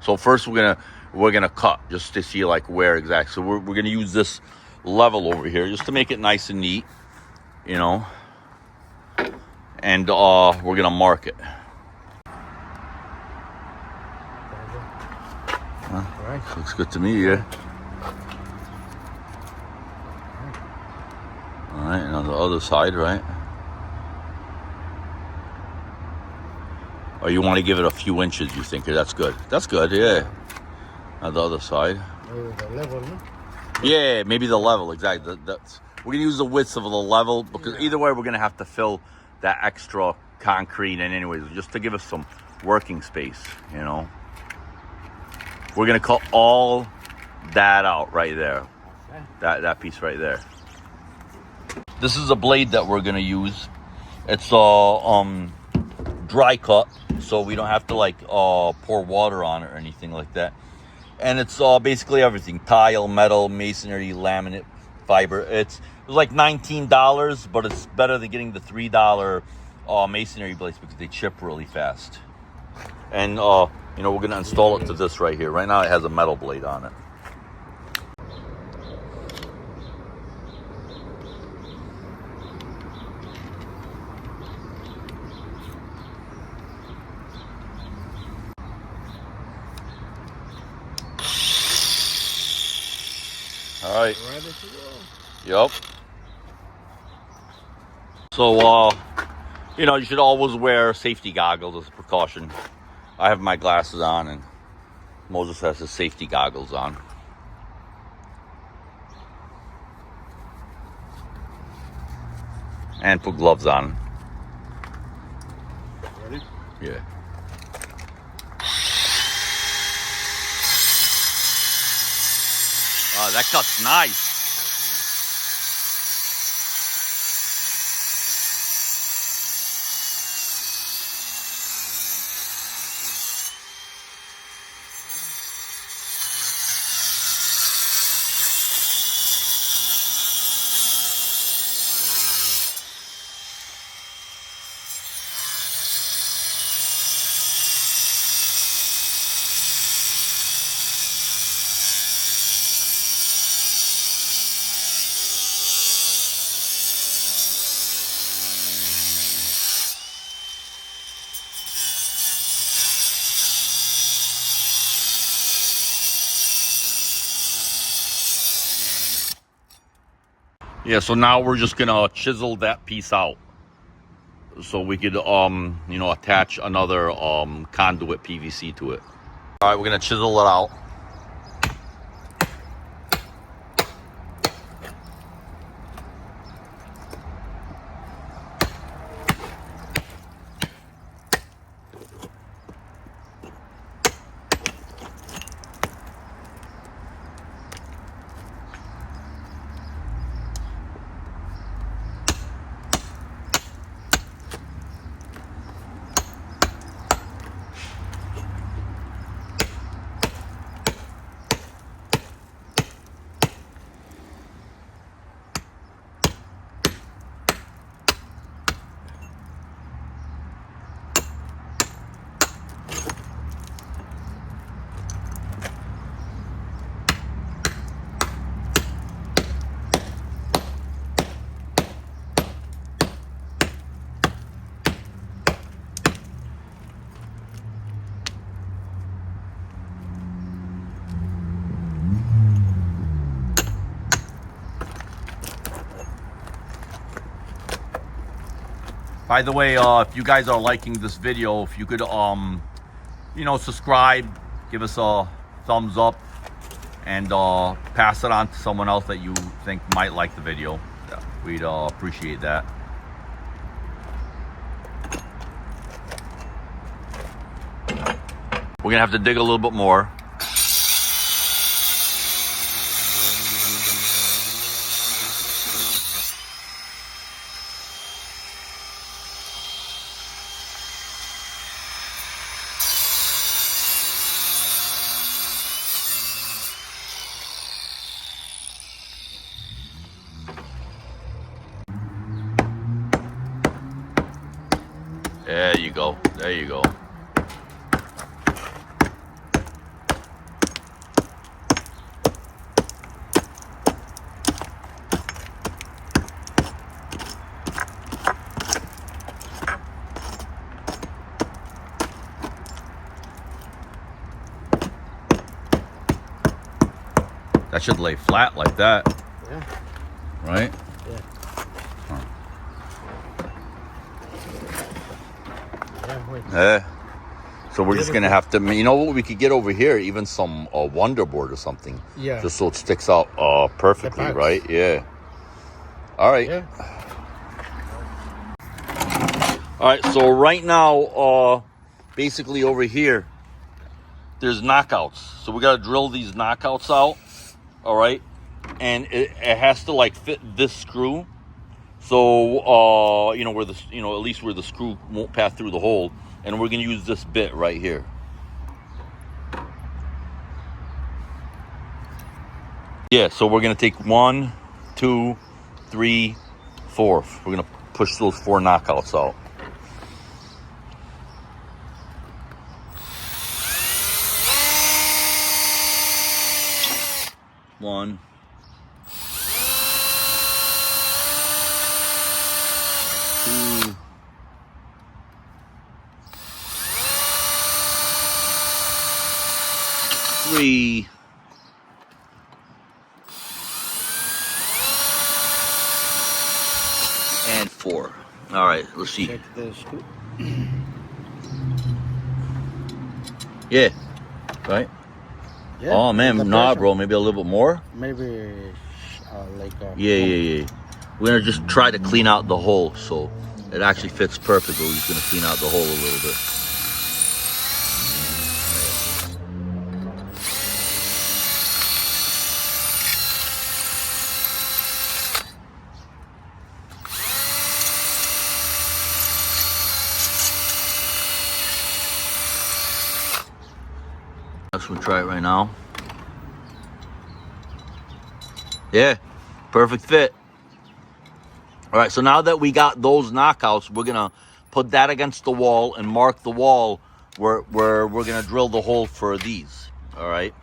So first we're gonna cut just to see like where exactly. So we're gonna use this level over here just to make it nice and neat, you know, and we're gonna mark it. All right. Looks good to me, yeah. All right, and on the other side, right? Or you want to give it a few inches, you think? That's good. That's good, yeah. On the other side. The level, no? Yeah, maybe the level, exactly. We're going to use the width of the level, because either way, we're going to have to fill that extra concrete in anyways, just to give us some working space, you know. We're going to cut all that out right there. That piece right there. This is a blade that we're going to use. It's dry cut, so we don't have to like pour water on it or anything like that. And it's basically everything: tile, metal, masonry, laminate, fiber. It's like $19, but it's better than getting the $3 masonry blades because they chip really fast. And you know, we're gonna install it to this right here. Right now it has a metal blade on it. All right. Ready to go. Yep. So, you know, you should always wear safety goggles as a precaution. I have my glasses on, and Moses has his safety goggles on. And put gloves on. Ready? Yeah. Oh, that cut's nice. Yeah, so now we're just gonna chisel that piece out so we could you know, attach another conduit PVC to it. All right, we're gonna chisel it out. By the way, if you guys are liking this video, if you could, you know, subscribe, give us a thumbs up, and pass it on to someone else that you think might like the video. Yeah, we'd appreciate that. We're gonna have to dig a little bit more. There you go. There you go. That should lay flat like that. Yeah. Right? Yeah. Huh. Yeah, wait. So we're just gonna have to, you know what we could get over here, even some Wonder Board or something. Yeah. Just so it sticks out perfectly, The right? Yeah. All right. Yeah. All right. So right now, basically over here, there's knockouts. So we gotta drill these knockouts out. All right, and it has to like fit this screw. So you know where the at least where the screw won't pass through the hole, and we're gonna use this bit right here. Yeah, so we're gonna take 1, 2, 3, 4. We're gonna push those 4 knockouts out. One. 2. 3. And 4. All right, let's see. Check the screw. Yeah. Right. Yeah. Oh man, the nah, pressure. bro. Maybe a little bit more. Maybe like Yeah. We're gonna just try to clean out the hole so it actually fits perfectly. We're just gonna clean out the hole a little bit. Let's try it right now. Yeah, perfect fit. All right, so now that we got those knockouts, we're gonna put that against the wall and mark the wall where we're gonna drill the hole for these. All right.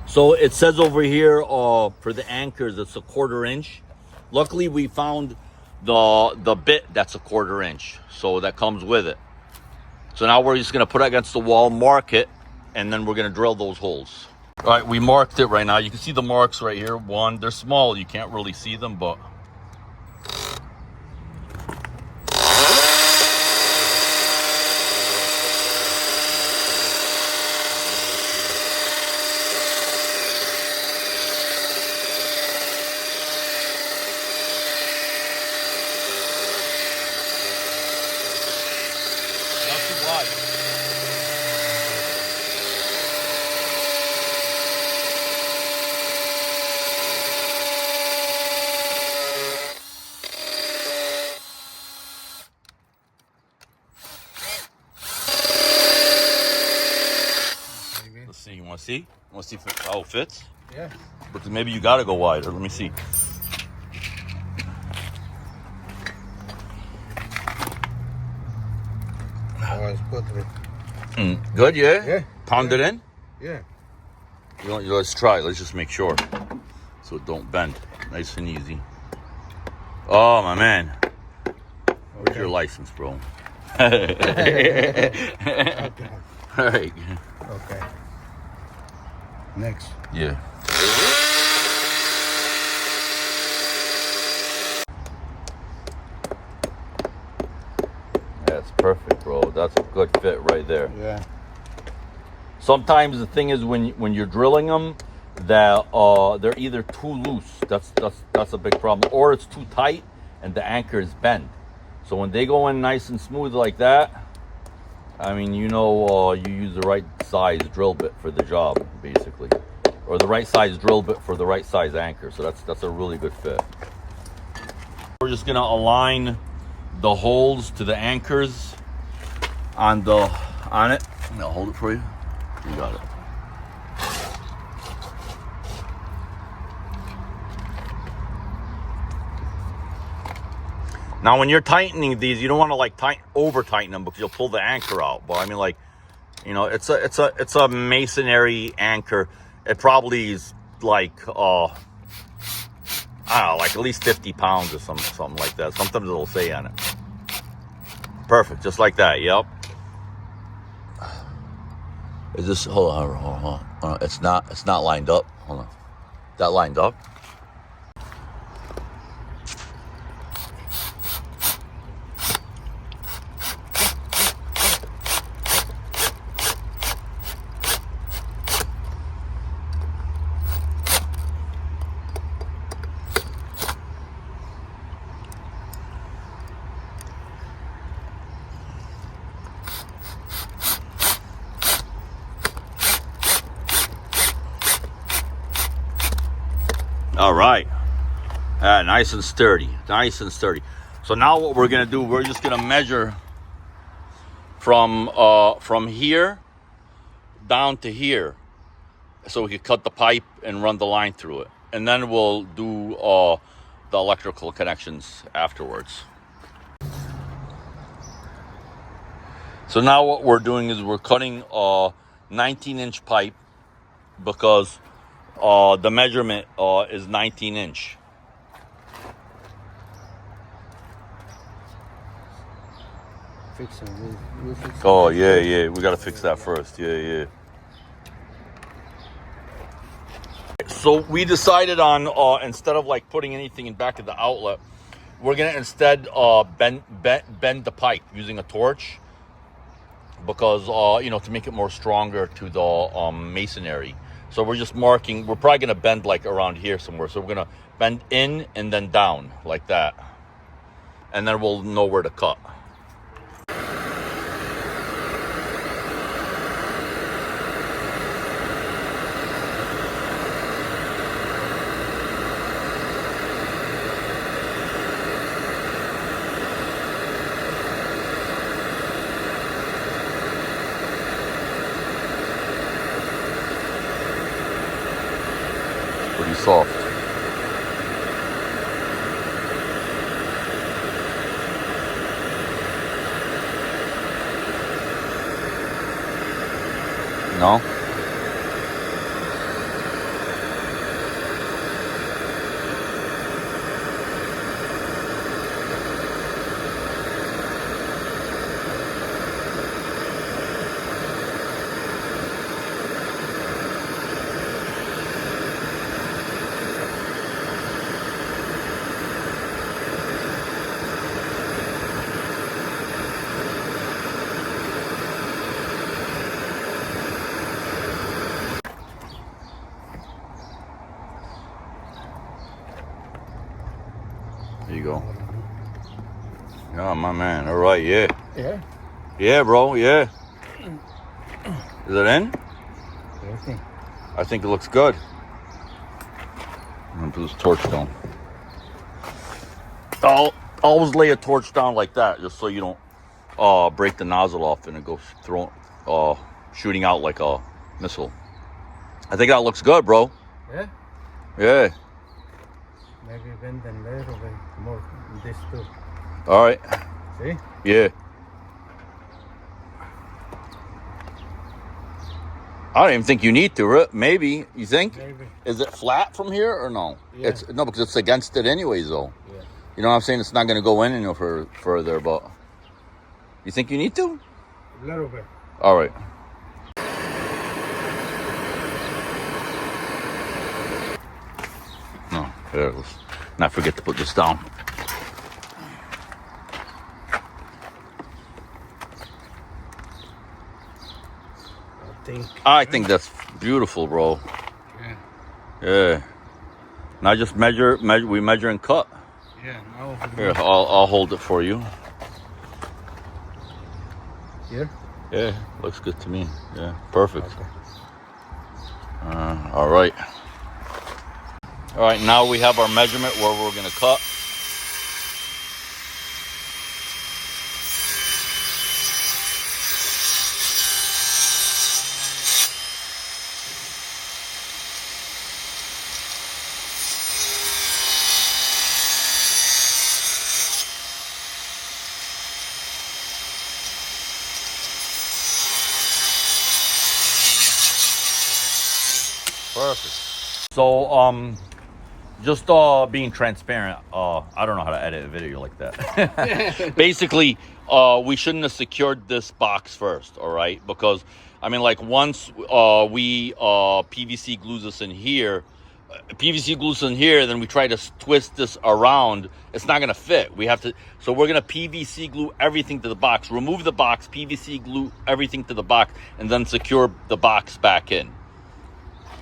So it says over here for the anchors, it's a 1/4 inch. Luckily, we found the bit that's a 1/4 inch, so that comes with it. So now we're just gonna put it against the wall, mark it, and then we're gonna drill those holes. All right, we marked it right now. You can see the marks right here. One, they're small, you can't really see them, but. Not too wide. Maybe. Let's see. You want to see? You want to see how it fits? Yeah. But maybe you got to go wider. Let me see. Oh, it's good. Good, yeah? Yeah. Pound it in? Yeah. Let's try. Let's just make sure. So it don't bend. Nice and easy. Oh, my man. Where's your license, bro? Okay. All right. Okay. Next. Yeah. That's perfect, bro. That's a good fit right there. Yeah. Sometimes the thing is when you're drilling them, that they're either too loose. That's a big problem, or it's too tight and the anchor is bent. So when they go in nice and smooth like that, I mean, you use the right size drill bit for the job, basically, or the right size drill bit for the right size anchor. So that's a really good fit. We're just gonna align the holes to the anchors on it. I'll hold it for you. You got it. Now, when you're tightening these, you don't want to like over tighten them because you'll pull the anchor out. But I mean, like, it's a masonry anchor. It probably is like I don't know, like at least 50 pounds or something like that. Sometimes it'll say on it. Perfect, just like that. Yep. Is this? Hold on. It's not lined up. Hold on. That lined up? All right. Nice and sturdy. Nice and sturdy. So now what we're gonna do, we're just gonna measure from here down to here, so we can cut the pipe and run the line through it, and then we'll do the electrical connections afterwards. So now what we're doing is we're cutting a 19-inch pipe because the measurement is 19-inch. Fix it. We'll fix it. Oh, yeah. We got to fix that first. Yeah. So we decided on, instead of like putting anything in back of the outlet, we're going to instead bend the pipe using a torch because, to make it more stronger to the masonry. So we're just marking, we're probably going to bend like around here somewhere. So we're going to bend in and then down like that. And then we'll know where to cut. Pretty soft. No? There you go. Yeah, my man. All right, yeah. Yeah. Yeah, bro, yeah. Is it in? Everything. I think it looks good. I'm gonna put this torch down. I'll always lay a torch down like that, just so you don't break the nozzle off and it goes shooting out like a missile. I think that looks good, bro. Yeah. Yeah. Maybe bend them there or more this too. All right. See? Yeah. I don't even think you need to. Maybe. You think? Maybe. Is it flat from here or no? Yeah. It's no, because it's against it anyways, though. Yeah. You know what I'm saying? It's not going to go in any further, but you think you need to? A little bit. All right. No, there, let's not forget to put this down. think. I think that's beautiful, bro. Yeah. Yeah. Now just measure. We measure and cut. Yeah. Now. Here, I'll hold it for you. Here. Yeah, looks good to me. Yeah, perfect. Okay. All right. All right, now we have our measurement where we're gonna cut. Perfect. So, just being transparent. I don't know how to edit a video like that. Basically, we shouldn't have secured this box first, all right? Because I mean, like once we PVC glues this in here, then we try to twist this around. It's not gonna fit. We have to. So we're gonna PVC glue everything to the box. Remove the box, PVC glue everything to the box, and then secure the box back in.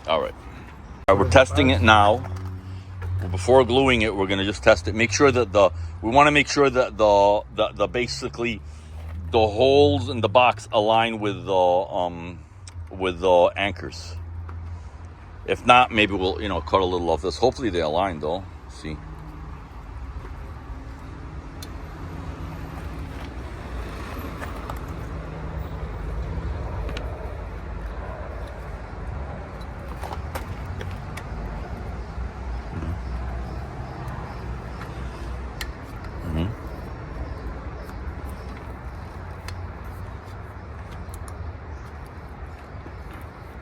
All right, we're testing it now. Before gluing it, we're gonna just test it. Make sure that we want to make sure that the basically the holes in the box align with the anchors. If not, maybe we'll cut a little off this. Hopefully they align though. See.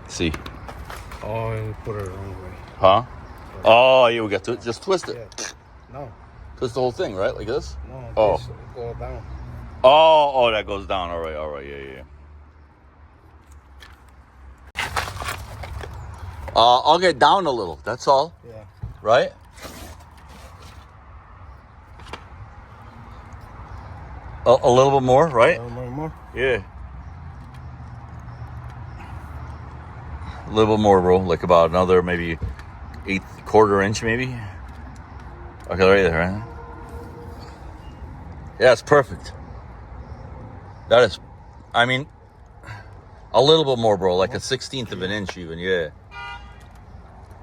See. Oh, you put it the wrong way. Huh? Oh, yeah, we got to just twist it. Yeah. No. Twist the whole thing, right? Like this? No. Oh. This go down. Oh, that goes down. All right, yeah. I'll get down a little. That's all. Yeah. Right? A little bit more, right? A little more. Yeah. A little bit more, bro. Like about another maybe quarter inch, maybe. Okay, right there, right? Yeah, it's perfect. That is, I mean, a little bit more, bro. Like a 1/16 of an inch, even. Yeah.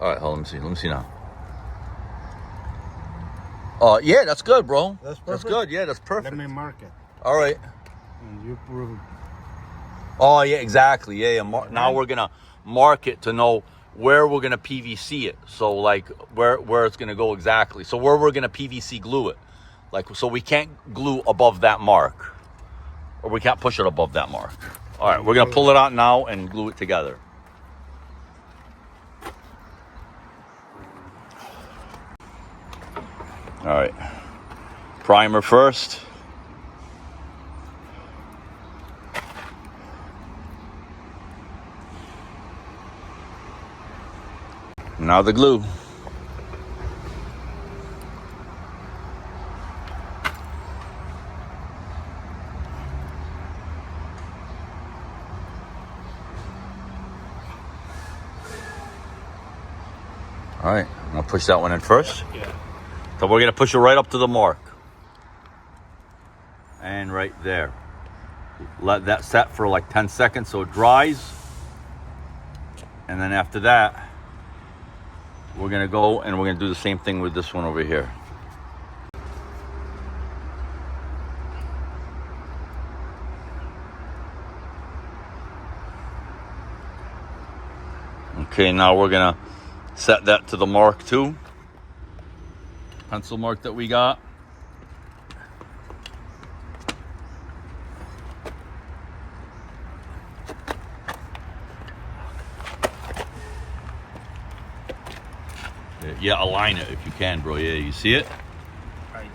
All right, hold on. Let me see now. Yeah, that's good, bro. That's perfect? That's good. Yeah, that's perfect. Let me mark it. All right. And you prove it. Oh, yeah, exactly. Yeah. Now we're gonna mark it to know where we're gonna PVC it. So like where it's gonna go exactly. So where we're gonna PVC glue it. Like, so we can't glue above that mark, or we can't push it above that mark. All right, we're gonna pull it out now and glue it together. All right, primer first. Now the glue. All right, I'm gonna push that one in first. Yeah. So we're gonna push it right up to the mark. And right there. Let that set for like 10 seconds so it dries. And then after that, we're gonna go and we're gonna do the same thing with this one over here. Okay, now we're gonna set that to the mark too. Pencil mark that we got. Yeah, align it if you can, bro. Yeah, you see it? Right.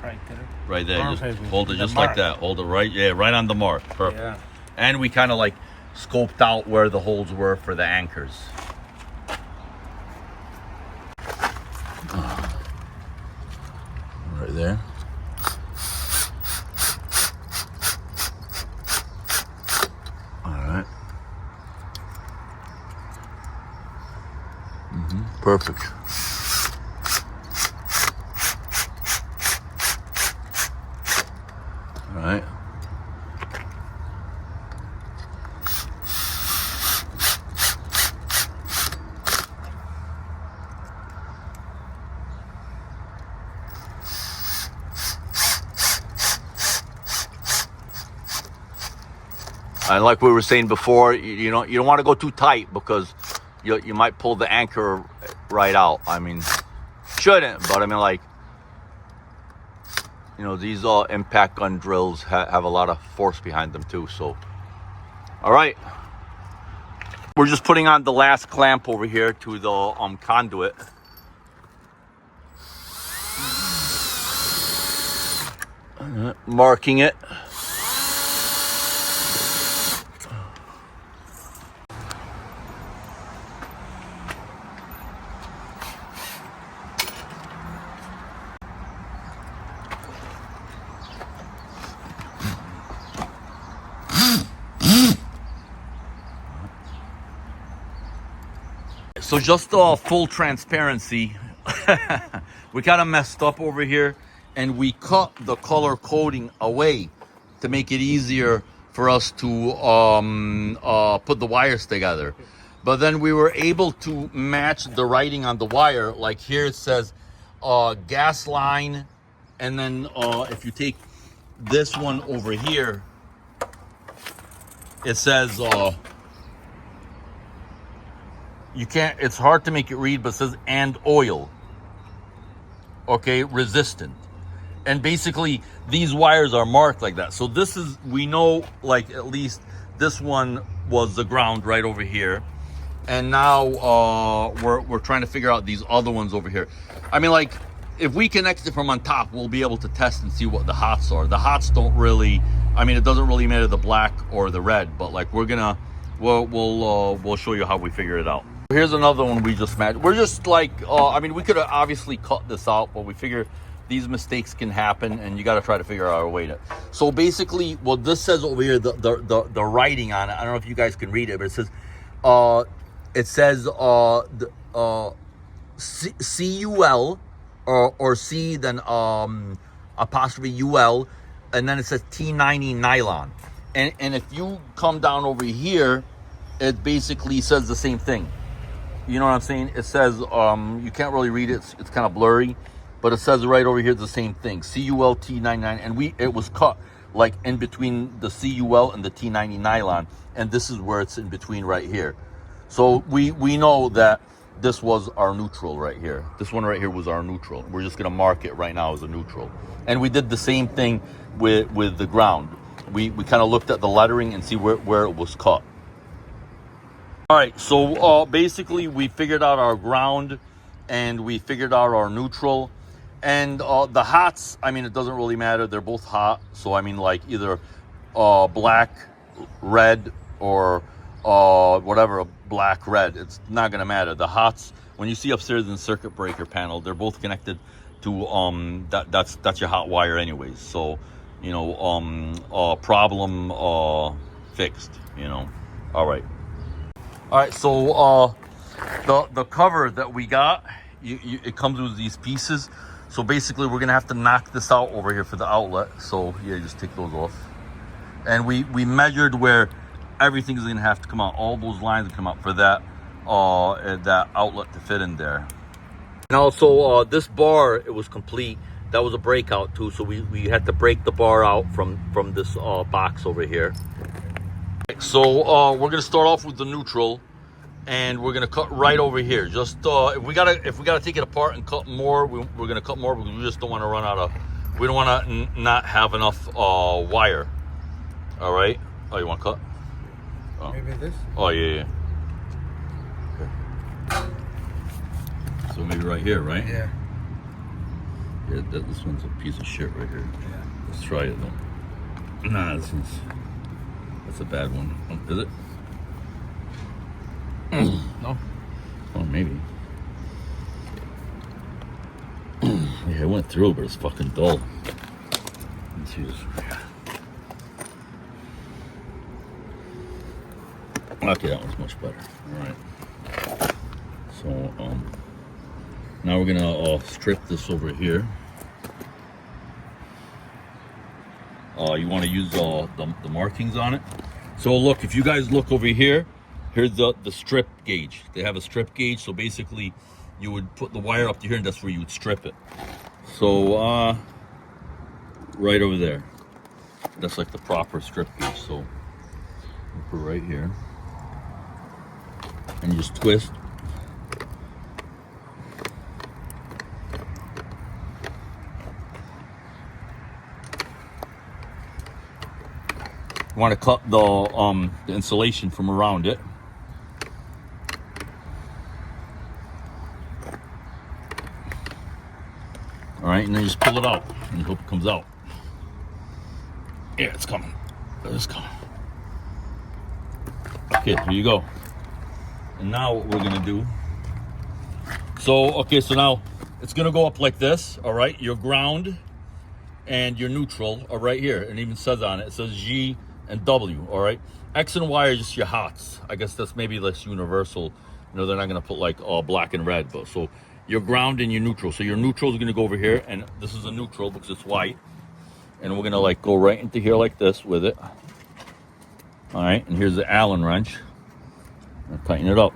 Right there. Right there. Just Perfect. hold it The just mark. like that. Hold it right, yeah, right on the mark. Perfect. Yeah. And we kind of like scoped out where the holes were for the anchors. Right there. perfect. All right. And like we were saying before, you don't want to go too tight because you might pull the anchor right out. I mean, shouldn't, but I mean, like, you know, these impact gun drills have a lot of force behind them too. So, all right, we're just putting on the last clamp over here to the conduit. Marking it. So just full transparency, we kind of messed up over here and we cut the color coding away to make it easier for us to put the wires together. But then we were able to match the writing on the wire. Like here it says gas line, and then if you take this one over here, it says you can't, it's hard to make it read, but it says and oil. Okay, resistant. And basically these wires are marked like that. So this is, we know, like, at least this one was the ground right over here. And now we're trying to figure out these other ones over here. I mean, like, if we connect it from on top, we'll be able to test and see what the hots are. The hots don't really, I mean, it doesn't really matter the black or the red, but like we'll show you how we figure it out. Here's another one we just matched. We're just like, I mean, we could have obviously cut this out, but we figure these mistakes can happen and you got to try to figure out a way to. So basically what this says over here, the writing on it, I don't know if you guys can read it, but it says CUL or C, then apostrophe UL, and then it says T90 nylon. And if you come down over here, it basically says the same thing. You know what I'm saying? It says, you can't really read it. It's kind of blurry, but it says right over here the same thing, CUL T99, and it was cut like in between the CUL and the T90 nylon, and this is where it's in between right here. So we know that this was our neutral right here. This one right here was our neutral. We're just gonna mark it right now as a neutral. And we did the same thing with the ground. We kind of looked at the lettering and see where it was cut. All right, so basically we figured out our ground and we figured out our neutral. And the hots, I mean, it doesn't really matter. They're both hot. So, I mean, like either black, red, or whatever, black, red. It's not going to matter. The hots, when you see upstairs in the circuit breaker panel, they're both connected to, that's your hot wire anyways. So, you know, problem fixed, you know. All right. All right, so the cover that we got, it comes with these pieces. So basically, we're gonna have to knock this out over here for the outlet. So yeah, just take those off. And we measured where everything's gonna have to come out. All those lines come out for that outlet to fit in there. And also, this bar, it was complete. That was a breakout too. So we had to break the bar out from this box over here. So we're gonna start off with the neutral, and we're gonna cut right over here. Just if we gotta take it apart and cut more, we're gonna cut more because we just don't want to run out of. We don't want to not have enough wire. All right. Oh, you want to cut? Oh. Maybe this. Oh yeah. Okay. So maybe right here, right? Yeah. Yeah. This one's a piece of shit right here. Yeah. Let's try it though. Nah, this one's. That's a bad one. Oh, is it? No. Oh, maybe. Yeah, it went through, but it's fucking dull. Let's see this. Okay, that one's much better. All right. So, Now we're gonna strip this over here. You want to use the markings on it. So look, if you guys look over here, here's the strip gauge. They have a strip gauge, so basically you would put the wire up to here and that's where you would strip it. So right over there, that's like the proper strip gauge. So you put it right here and you just twist. You want to cut the insulation from around it. All right, and then just pull it out and hope it comes out. Yeah, it's coming. It's coming. Okay, here you go. And now what we're gonna do. So now it's gonna go up like this. All right, your ground and your neutral are right here, and it even says on it. It says G and W. All right, X and Y are just your hots. I guess that's maybe less universal. You know, they're not gonna put like black and red, but so your ground and your neutral. So your neutral is gonna go over here, and this is a neutral because it's white. And we're gonna like go right into here like this with it. All right, and here's the Allen wrench. And tighten it up.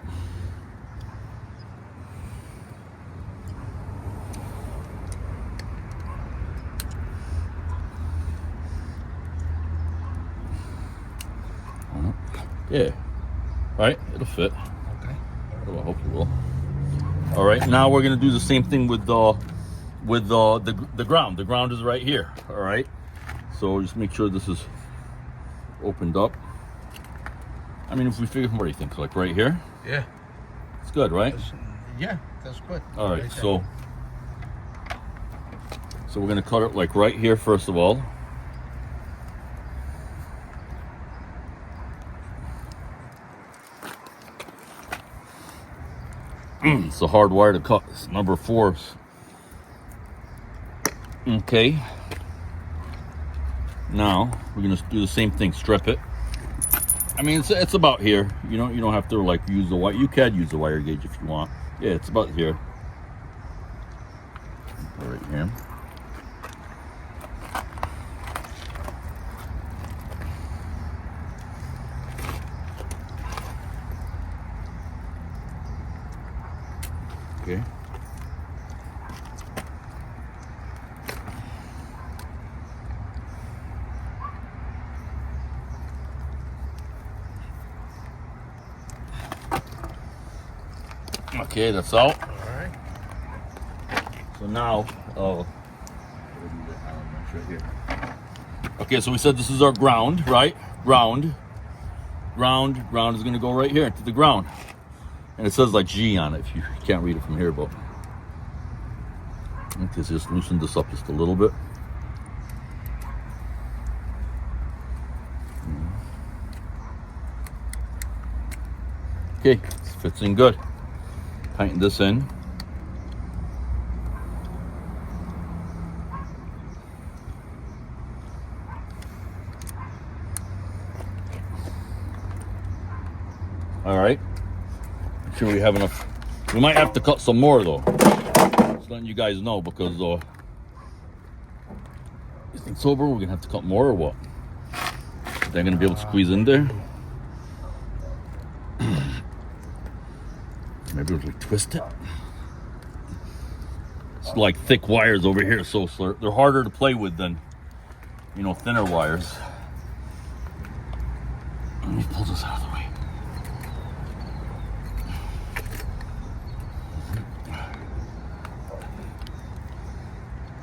Yeah, right, it'll fit. Okay. Well, I hope it will. All right, now we're gonna do the same thing with the ground. The ground is right here. All right, so just make sure this is opened up. I mean, if we figure, what do you think? Like right here? Yeah. It's good, right? Yeah, that's good. All right, so we're gonna cut it like right here first of all. It's a hard wire to cut. It's number 4. Okay. Now we're gonna do the same thing. Strip it. I mean, it's about here. You don't have to like use the wire. You can use the wire gauge if you want. Yeah, it's about here. Right here. Okay. Okay, that's out. All right. So now, okay, so we said this is our ground, right? Ground is gonna go right here into the ground. And it says like G on it if you can't read it from here, but let's just loosen this up just a little bit. Okay, this fits in good. Tighten this in. All right. Make sure we have enough. We might have to cut some more though. Just letting you guys know because you think sober we're gonna have to cut more or what? They're gonna be able to squeeze in there. Maybe we'll like twist it. It's like thick wires over here, so they're harder to play with than thinner wires. Let me pull this out of the way.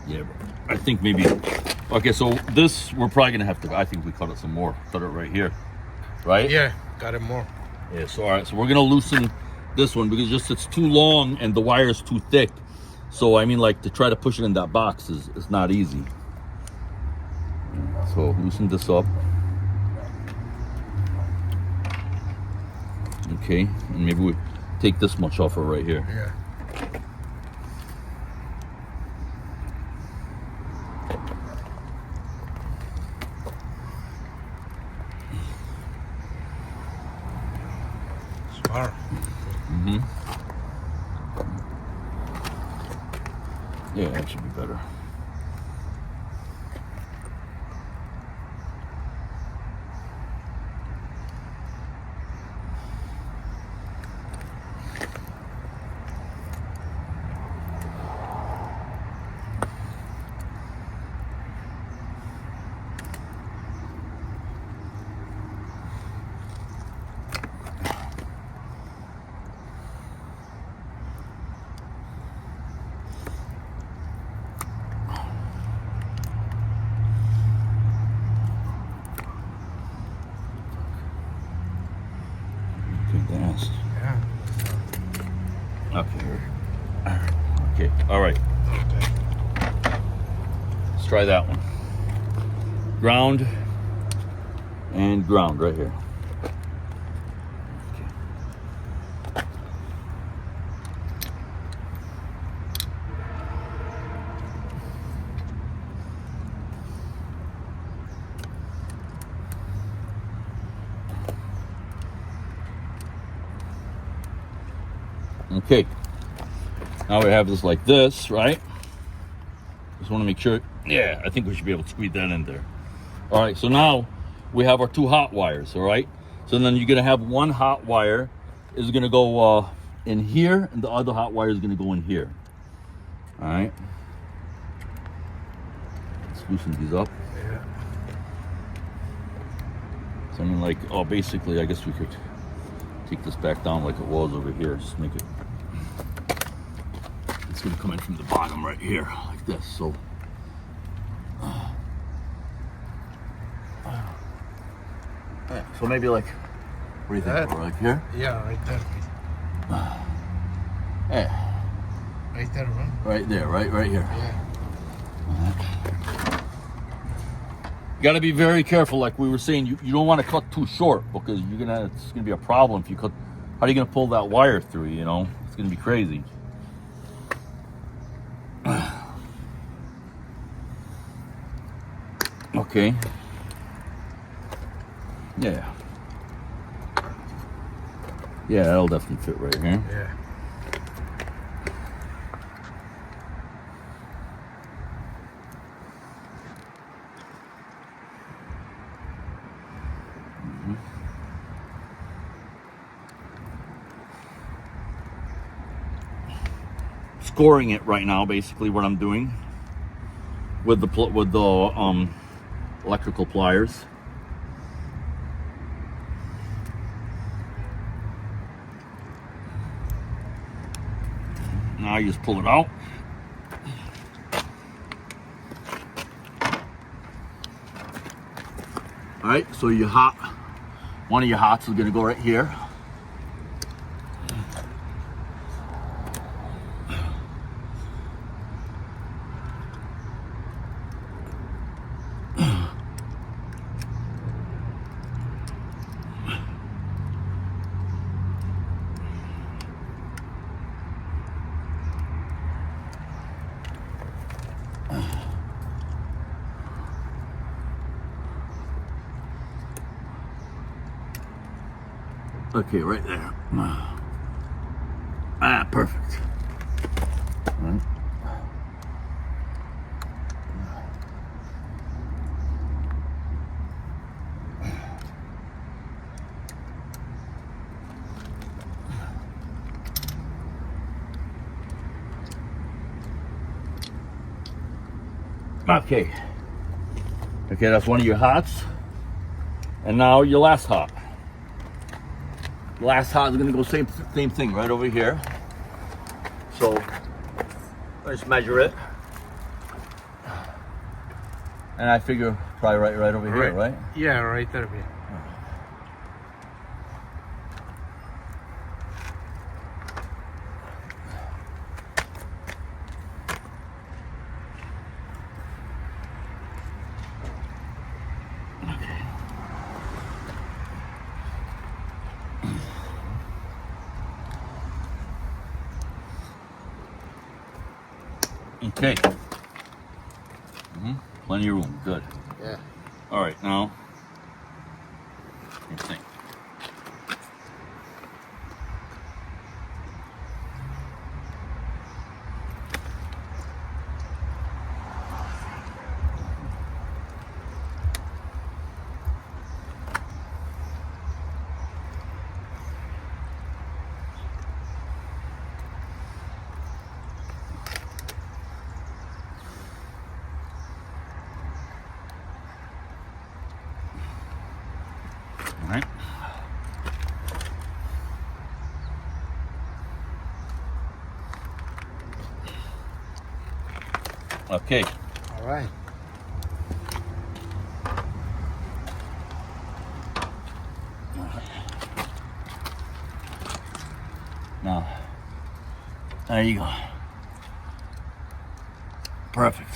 Yeah, I think maybe. Okay, so this we're probably gonna have to. I think we cut it some more. Cut it right here, right? Yeah, got it more. Yeah. So all right. So we're gonna loosen this one because just it's too long and the wire is too thick. So I mean, like to try to push it in that box is not easy. So loosen this up. Okay, and maybe we take this much off of right here. Yeah. Smart. Yeah, that should be better. Good dance. Yeah. Okay. Okay. All right. Okay. Let's try that one. Ground and ground right here. Okay. Now we have this like this, right? Just want to make sure. Yeah, I think we should be able to squeeze that in there. All right, so now we have our two hot wires, all right? So then you're gonna have one hot wire is gonna go in here, and the other hot wire is gonna go in here. All right. Let's loosen these up. Yeah. So I mean, like, oh, basically, I guess we could take this back down like it was over here. Just make it. It's gonna come in from the bottom right here, like this. So. So maybe like, what do you think? That- Like here? Yeah, right there. Yeah, Right there, man. right there, right here. Yeah. You got to be very careful, like we were saying. You don't want to cut too short because it's gonna be a problem if you cut. How are you gonna pull that wire through? You know, it's gonna be crazy. Okay. Yeah. Yeah, that'll definitely fit right here. Yeah. Scoring it right now, basically what I'm doing with the electrical pliers. Now you just pull it out. All right, so one of your hots is gonna go right here. Okay, right there. Ah, perfect. All right. Okay. Okay, that's one of your hots. And now your last hot. Last hot is gonna go same thing right over here. So let's measure it. And I figure probably right over here, right? Yeah, right there. Yeah. Okay. Plenty of room. Good. Yeah. All right, now. Same thing. right. Okay. All right. Now, there you go. Perfect.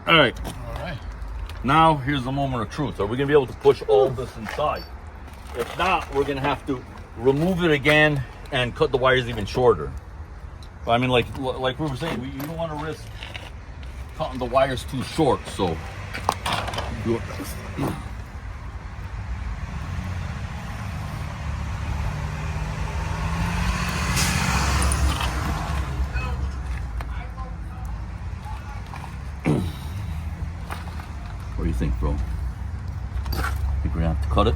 All right. All right. Now, here's the moment of truth. Are we gonna be able to push all of this inside? If not, we're gonna have to remove it again and cut the wires even shorter. But I mean, like we were saying, you don't want to risk cutting the wires too short. So do it. What do you think, bro? Think we're gonna have to cut it?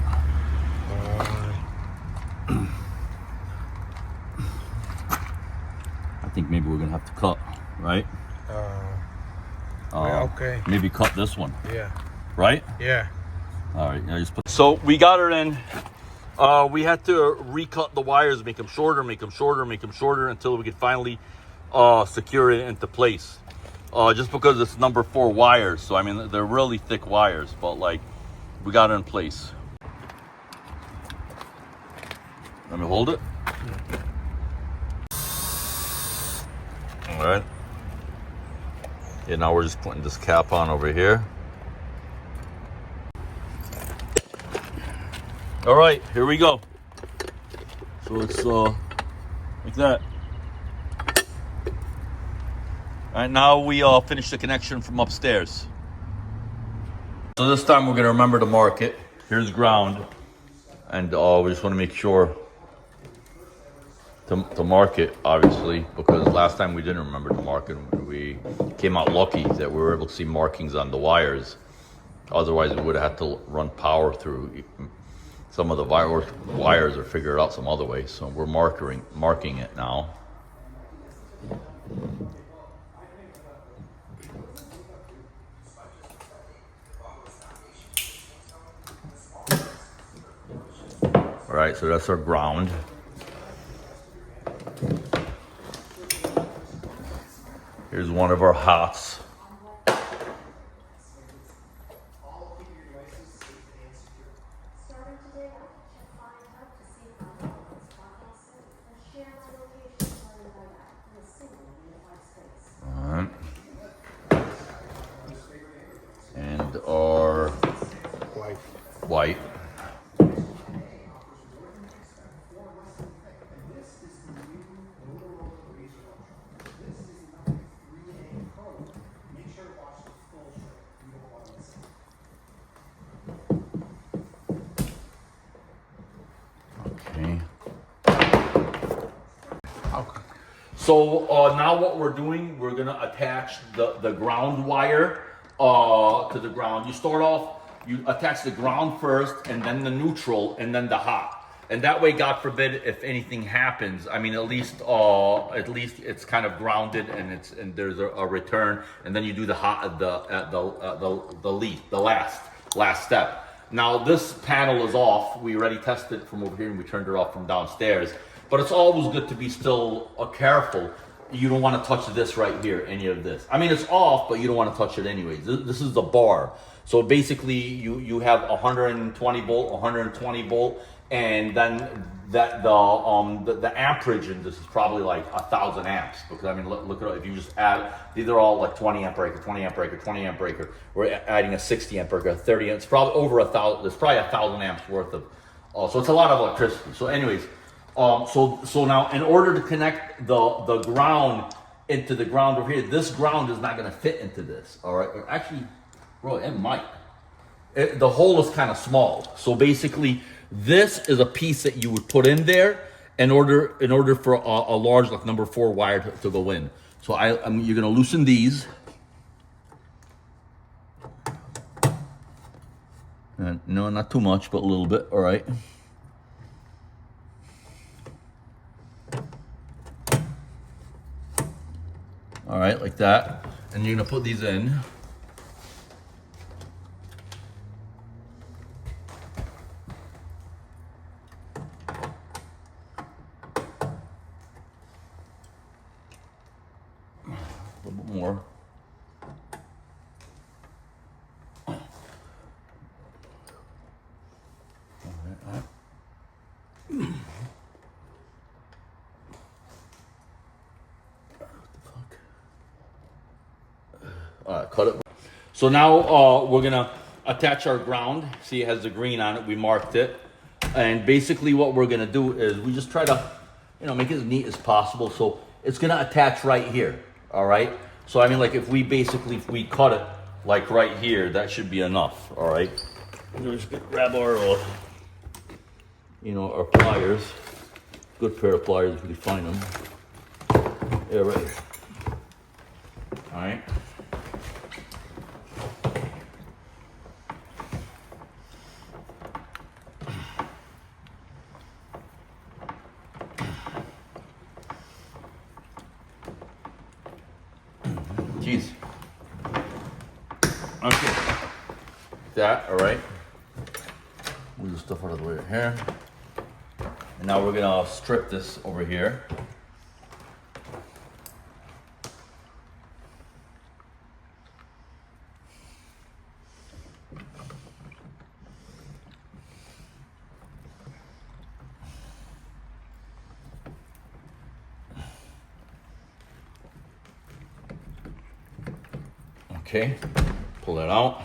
I think maybe we're gonna have to cut, right? Yeah, okay. Maybe cut this one, Yeah. right? Yeah. All right, I just put. So we got her in. We had to recut the wires, make them shorter, make them shorter, make them shorter until we could finally secure it into place. Just because it's number 4 wires, so I mean they're really thick wires, but like we got it in place. Let me hold it. All right. Yeah, now we're just putting this cap on over here. All right, here we go. So it's like that. All right, now we finish the connection from upstairs. So this time we're gonna remember to mark it. Here's ground, and we just want to make sure to mark it, obviously, because last time we didn't remember to mark it. We came out lucky that we were able to see markings on the wires. Otherwise, we would have had to run power through some of the wires or figure it out some other way. So we're marking it now. All right, so that's our ground. Here's one of our hots. Alright. And our white. So now what we're doing, we're gonna attach the ground wire to the ground. You start off, you attach the ground first, and then the neutral, and then the hot. And that way, God forbid, if anything happens, I mean, at least it's kind of grounded, and there's a return, and then you do the hot, the last step. Now this panel is off. We already tested it from over here, and we turned it off from downstairs. But it's always good to be still careful. You don't want to touch this right here, any of this. I mean, it's off, but you don't want to touch it anyways. This is the bar. So basically, you have 120 volt, 120 volt, and then that the amperage in this is probably like 1,000 amps. Because I mean, look at it. If you just add, these are all like 20 amp breaker, 20 amp breaker, 20 amp breaker. We're adding a 60 amp breaker, 30 amp. It's probably over 1,000. There's probably 1,000 amps worth of. So it's a lot of electricity. So anyways. So now in order to connect the ground into the ground over here. This ground is not gonna fit into this, all right? Or actually, bro, it might. The hole is kind of small. So basically, this is a piece that you would put in there in order for a large, like number 4 wire to go in. So you're gonna loosen these. No, not too much, but a little bit, all right? All right, like that. And you're gonna put these in. A little bit more. Cut it. So now we're gonna attach our ground. See, it has the green on it. We marked it, and basically what we're gonna do is we just try to, make it as neat as possible. So it's gonna attach right here. All right. So I mean, like if we cut it like right here, that should be enough. All right. We're just gonna grab our, our pliers. Good pair of pliers if we can find them. Yeah, right. All right. Jeez. Okay. That, all right. Move the stuff out of the way here. And now we're gonna strip this over here. Okay, pull that out.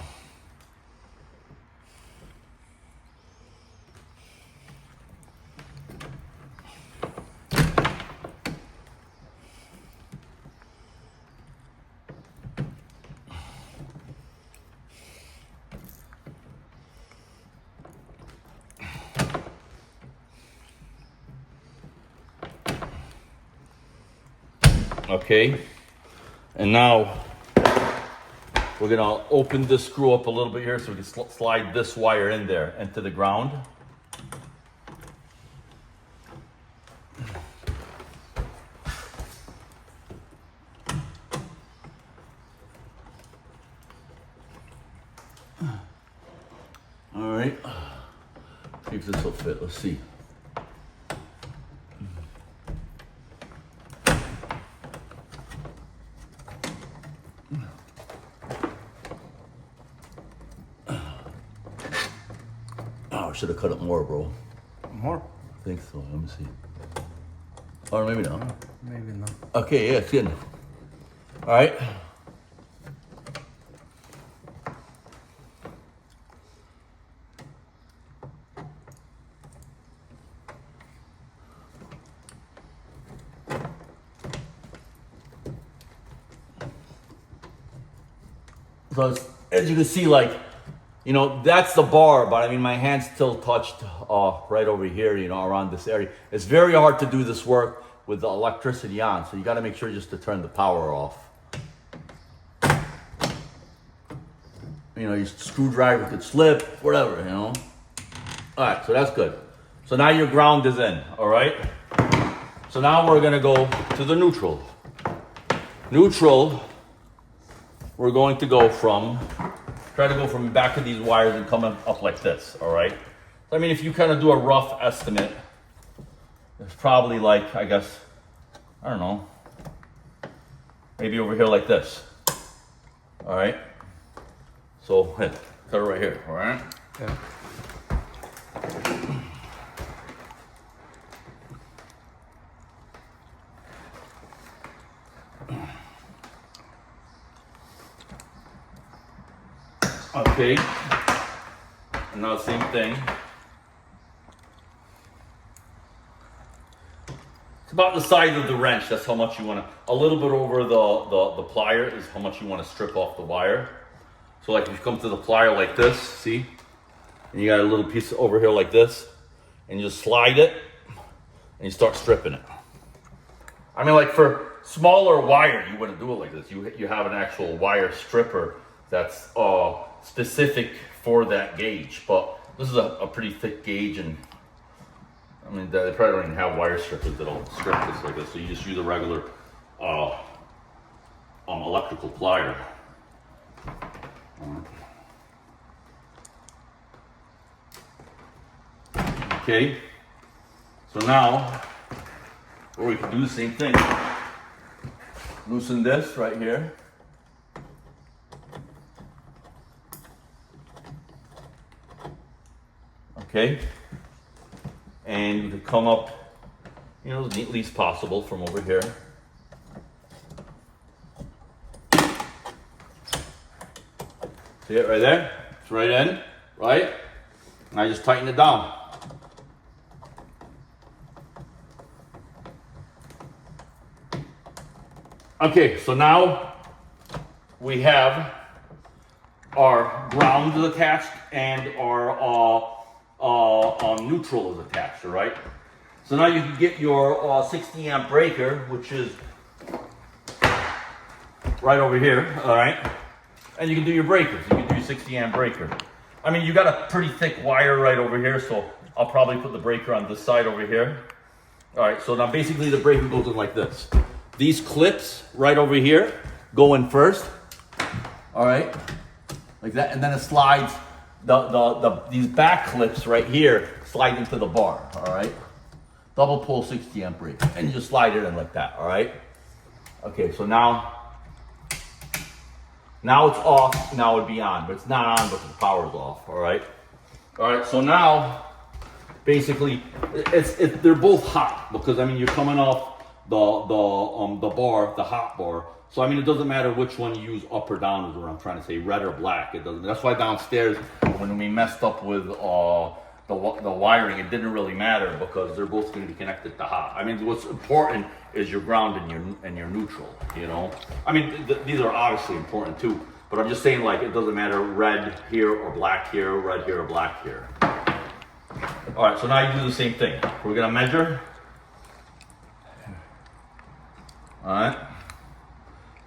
Okay, and now we're gonna open this screw up a little bit here so we can slide this wire in there into the ground. All right, see if this will fit, let's see. Oh, I should have cut it more, bro. More? I think so. Let me see. Or maybe not. Maybe not. Okay, yeah, it's good. All right. So as you can see, like, that's the bar, but I mean, my hand's still touched right over here, around this area. It's very hard to do this work with the electricity on, so you got to make sure just to turn the power off. Your screwdriver could slip, whatever, All right, so that's good. So now your ground is in, all right? So now we're gonna go to the neutral. Neutral, we're going to try to go from back of these wires and come up like this, all right? So, I mean, if you kind of do a rough estimate, it's probably like, I guess, I don't know, maybe over here like this, all right? So, cut it right here, all right? Yeah. Okay, and now same thing. about the size of the wrench. That's how much you want to, a little bit over the plier is how much you want to strip off the wire. So like if you come to the plier like this, see? And you got a little piece over here like this, and you just slide it, and you start stripping it. I mean, like for smaller wire, you wouldn't do it like this. You have an actual wire stripper that's specific for that gauge. But this is a pretty thick gauge, and I mean, they probably don't even have wire strippers that'll strip this like this. So you just use a regular electrical plier. Okay, so now, or we can do the same thing. Loosen this right here. Okay, and you can come up, you know, as neatly as possible from over here. See it right there? It's right in, right? And I just tighten it down. Okay, so now we have our ground is attached and our neutral is attached, all right? So now you can get your 60 amp breaker, which is right over here, all right? And you can do your breakers. You can do your 60 amp breaker. I mean, you got a pretty thick wire right over here, so I'll probably put the breaker on this side over here. All right, so now basically the breaker goes in like this. These clips right over here go in first, all right, like that, and then it slides. These back clips right here slide into the bar, all right. Double pull 60 amp breaker, and you just slide it in like that, all right. Okay, so now it's off. Now it'd be on, but it's not on because the power's off, all right. All right, so now basically they're both hot because I mean you're coming off the bar, the hot bar. So I mean, it doesn't matter which one you use, up or down is what I'm trying to say, red or black. It doesn't. That's why downstairs when we messed up with the wiring, it didn't really matter because they're both going to be connected to hot. I mean, what's important is your ground and your neutral. You know, I mean, these are obviously important too. But I'm just saying, like, it doesn't matter red here or black here, red here or black here. All right, so now you do the same thing. We're gonna measure. All right.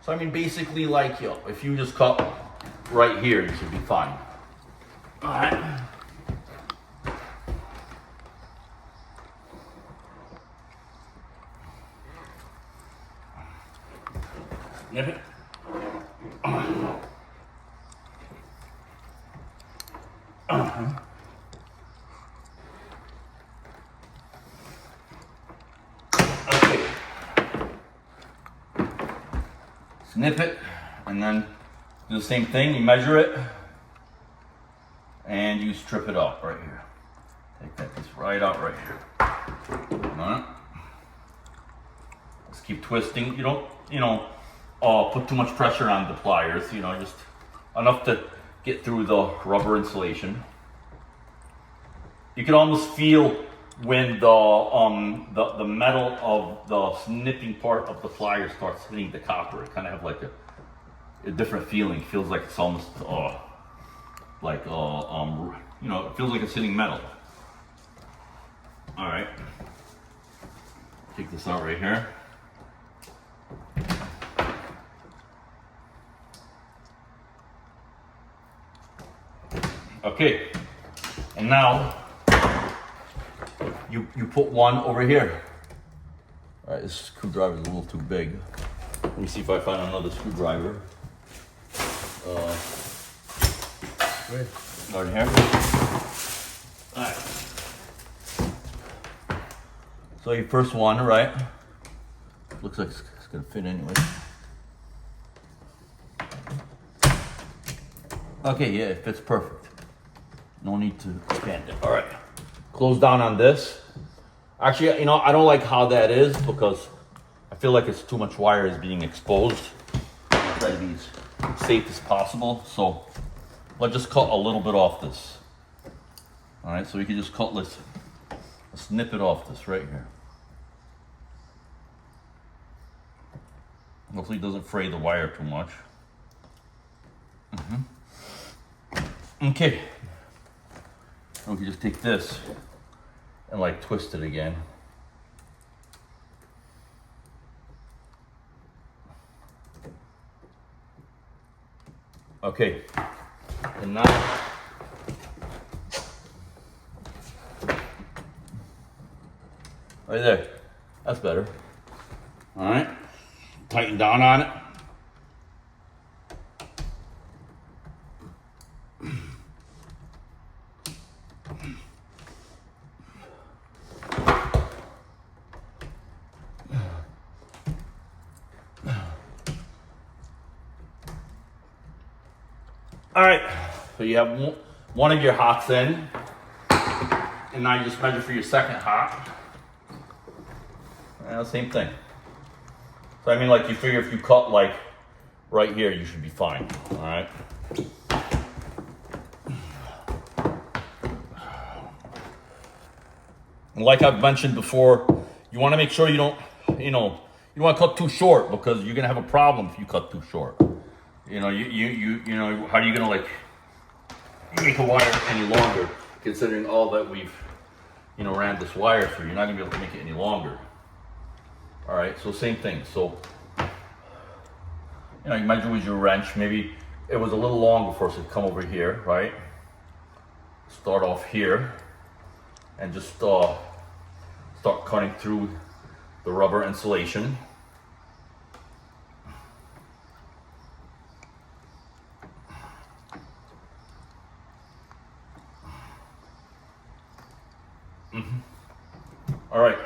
So I mean, basically, like, if you just cut right here, you should be fine. All right. Nip it. Okay. Snip it, and then do the same thing. You measure it, and you strip it up right here. Take that piece right out right here. All right. Just keep twisting. You don't, put too much pressure on the pliers. Just enough to get through the rubber insulation. You can almost feel when the metal of the snipping part of the plier starts hitting the copper. It kind of have like a different feeling. It feels like it's almost it feels like it's hitting metal. All right, take this out right here. Okay, and now you put one over here. All right, this screwdriver is a little too big. Let me see if I find another screwdriver. Right here. All right. So your first one, right? Looks like it's gonna fit anyway. Okay, yeah, it fits perfect. No need to expand it. All right. Close down on this. Actually, I don't like how that is because I feel like it's too much wire is being exposed. I'll try to be as safe as possible. So let's just cut a little bit off this. All right, so we can just cut this, snip it off this right here. Hopefully it doesn't fray the wire too much. Okay. We can just take this and like twist it again. Okay. And now right there. That's better. All right. Tighten down on it. All right, so you have one of your hots in, and now you just measure for your second hot. Same thing. So I mean, like, you figure if you cut like right here, you should be fine. All right. And like I've mentioned before, you want to make sure you don't, you don't want to cut too short, because you're gonna have a problem if you cut too short. You know, you know, how are you gonna like make a wire any longer, considering all that we've, ran this wire through? You're not gonna be able to make it any longer. All right, so same thing. So, you measure with your wrench. Maybe it was a little long before, so come over here, right? Start off here, and just start cutting through the rubber insulation. All right.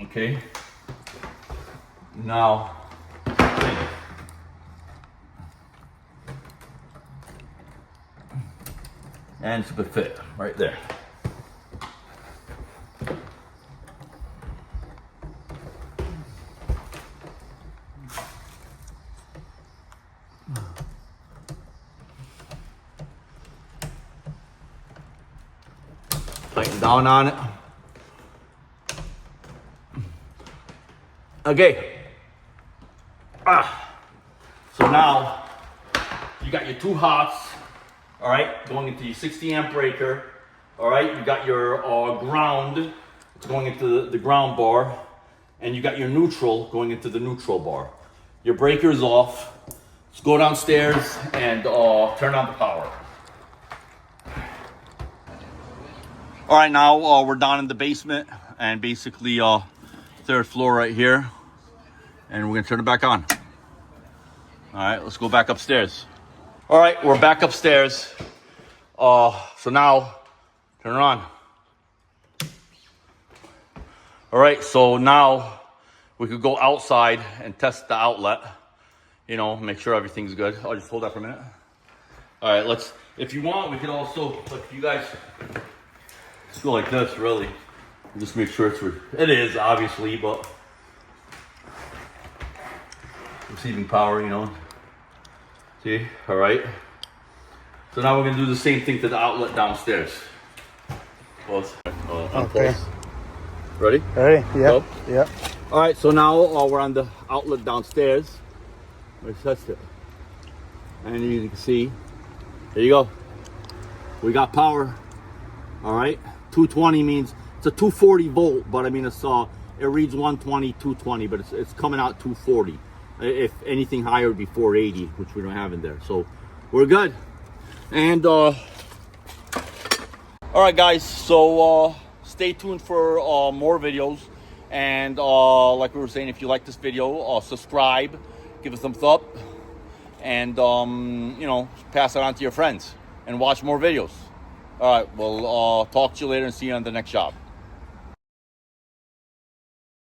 Okay. Now, and it's a good fit right there. Tighten down on it. Okay. So now you got your two hots, all right, going into your 60 amp breaker. All right, you got your ground, it's going into the ground bar, and you got your neutral going into the neutral bar. Your breaker is off. Let's go downstairs and turn on the power. All right, now we're down in the basement, and basically third floor right here, and we're gonna turn it back on. All right, let's go back upstairs. All right, we're back upstairs. So now, turn it on. All right, so now we could go outside and test the outlet. Make sure everything's good. I'll just hold that for a minute. All right, if you want, we could also, if you guys, let's go like this, really. Just make sure it is, obviously, but receiving power, See, all right. So now we're gonna do the same thing to the outlet downstairs. Close. Okay. Ready? Ready? Yeah. Go. Yeah. All right, so now we're on the outlet downstairs. Let's test it. And you can see, there you go. We got power. All right, 220 means it's a 240 volt, but I mean it reads 120, 220, but it's coming out 240. If anything higher would be 480, which we don't have in there. So we're good. And all right, guys. So stay tuned for more videos. And like we were saying, if you like this video, subscribe, give us a thumbs up, and pass it on to your friends and watch more videos. All right, we'll talk to you later and see you on the next job.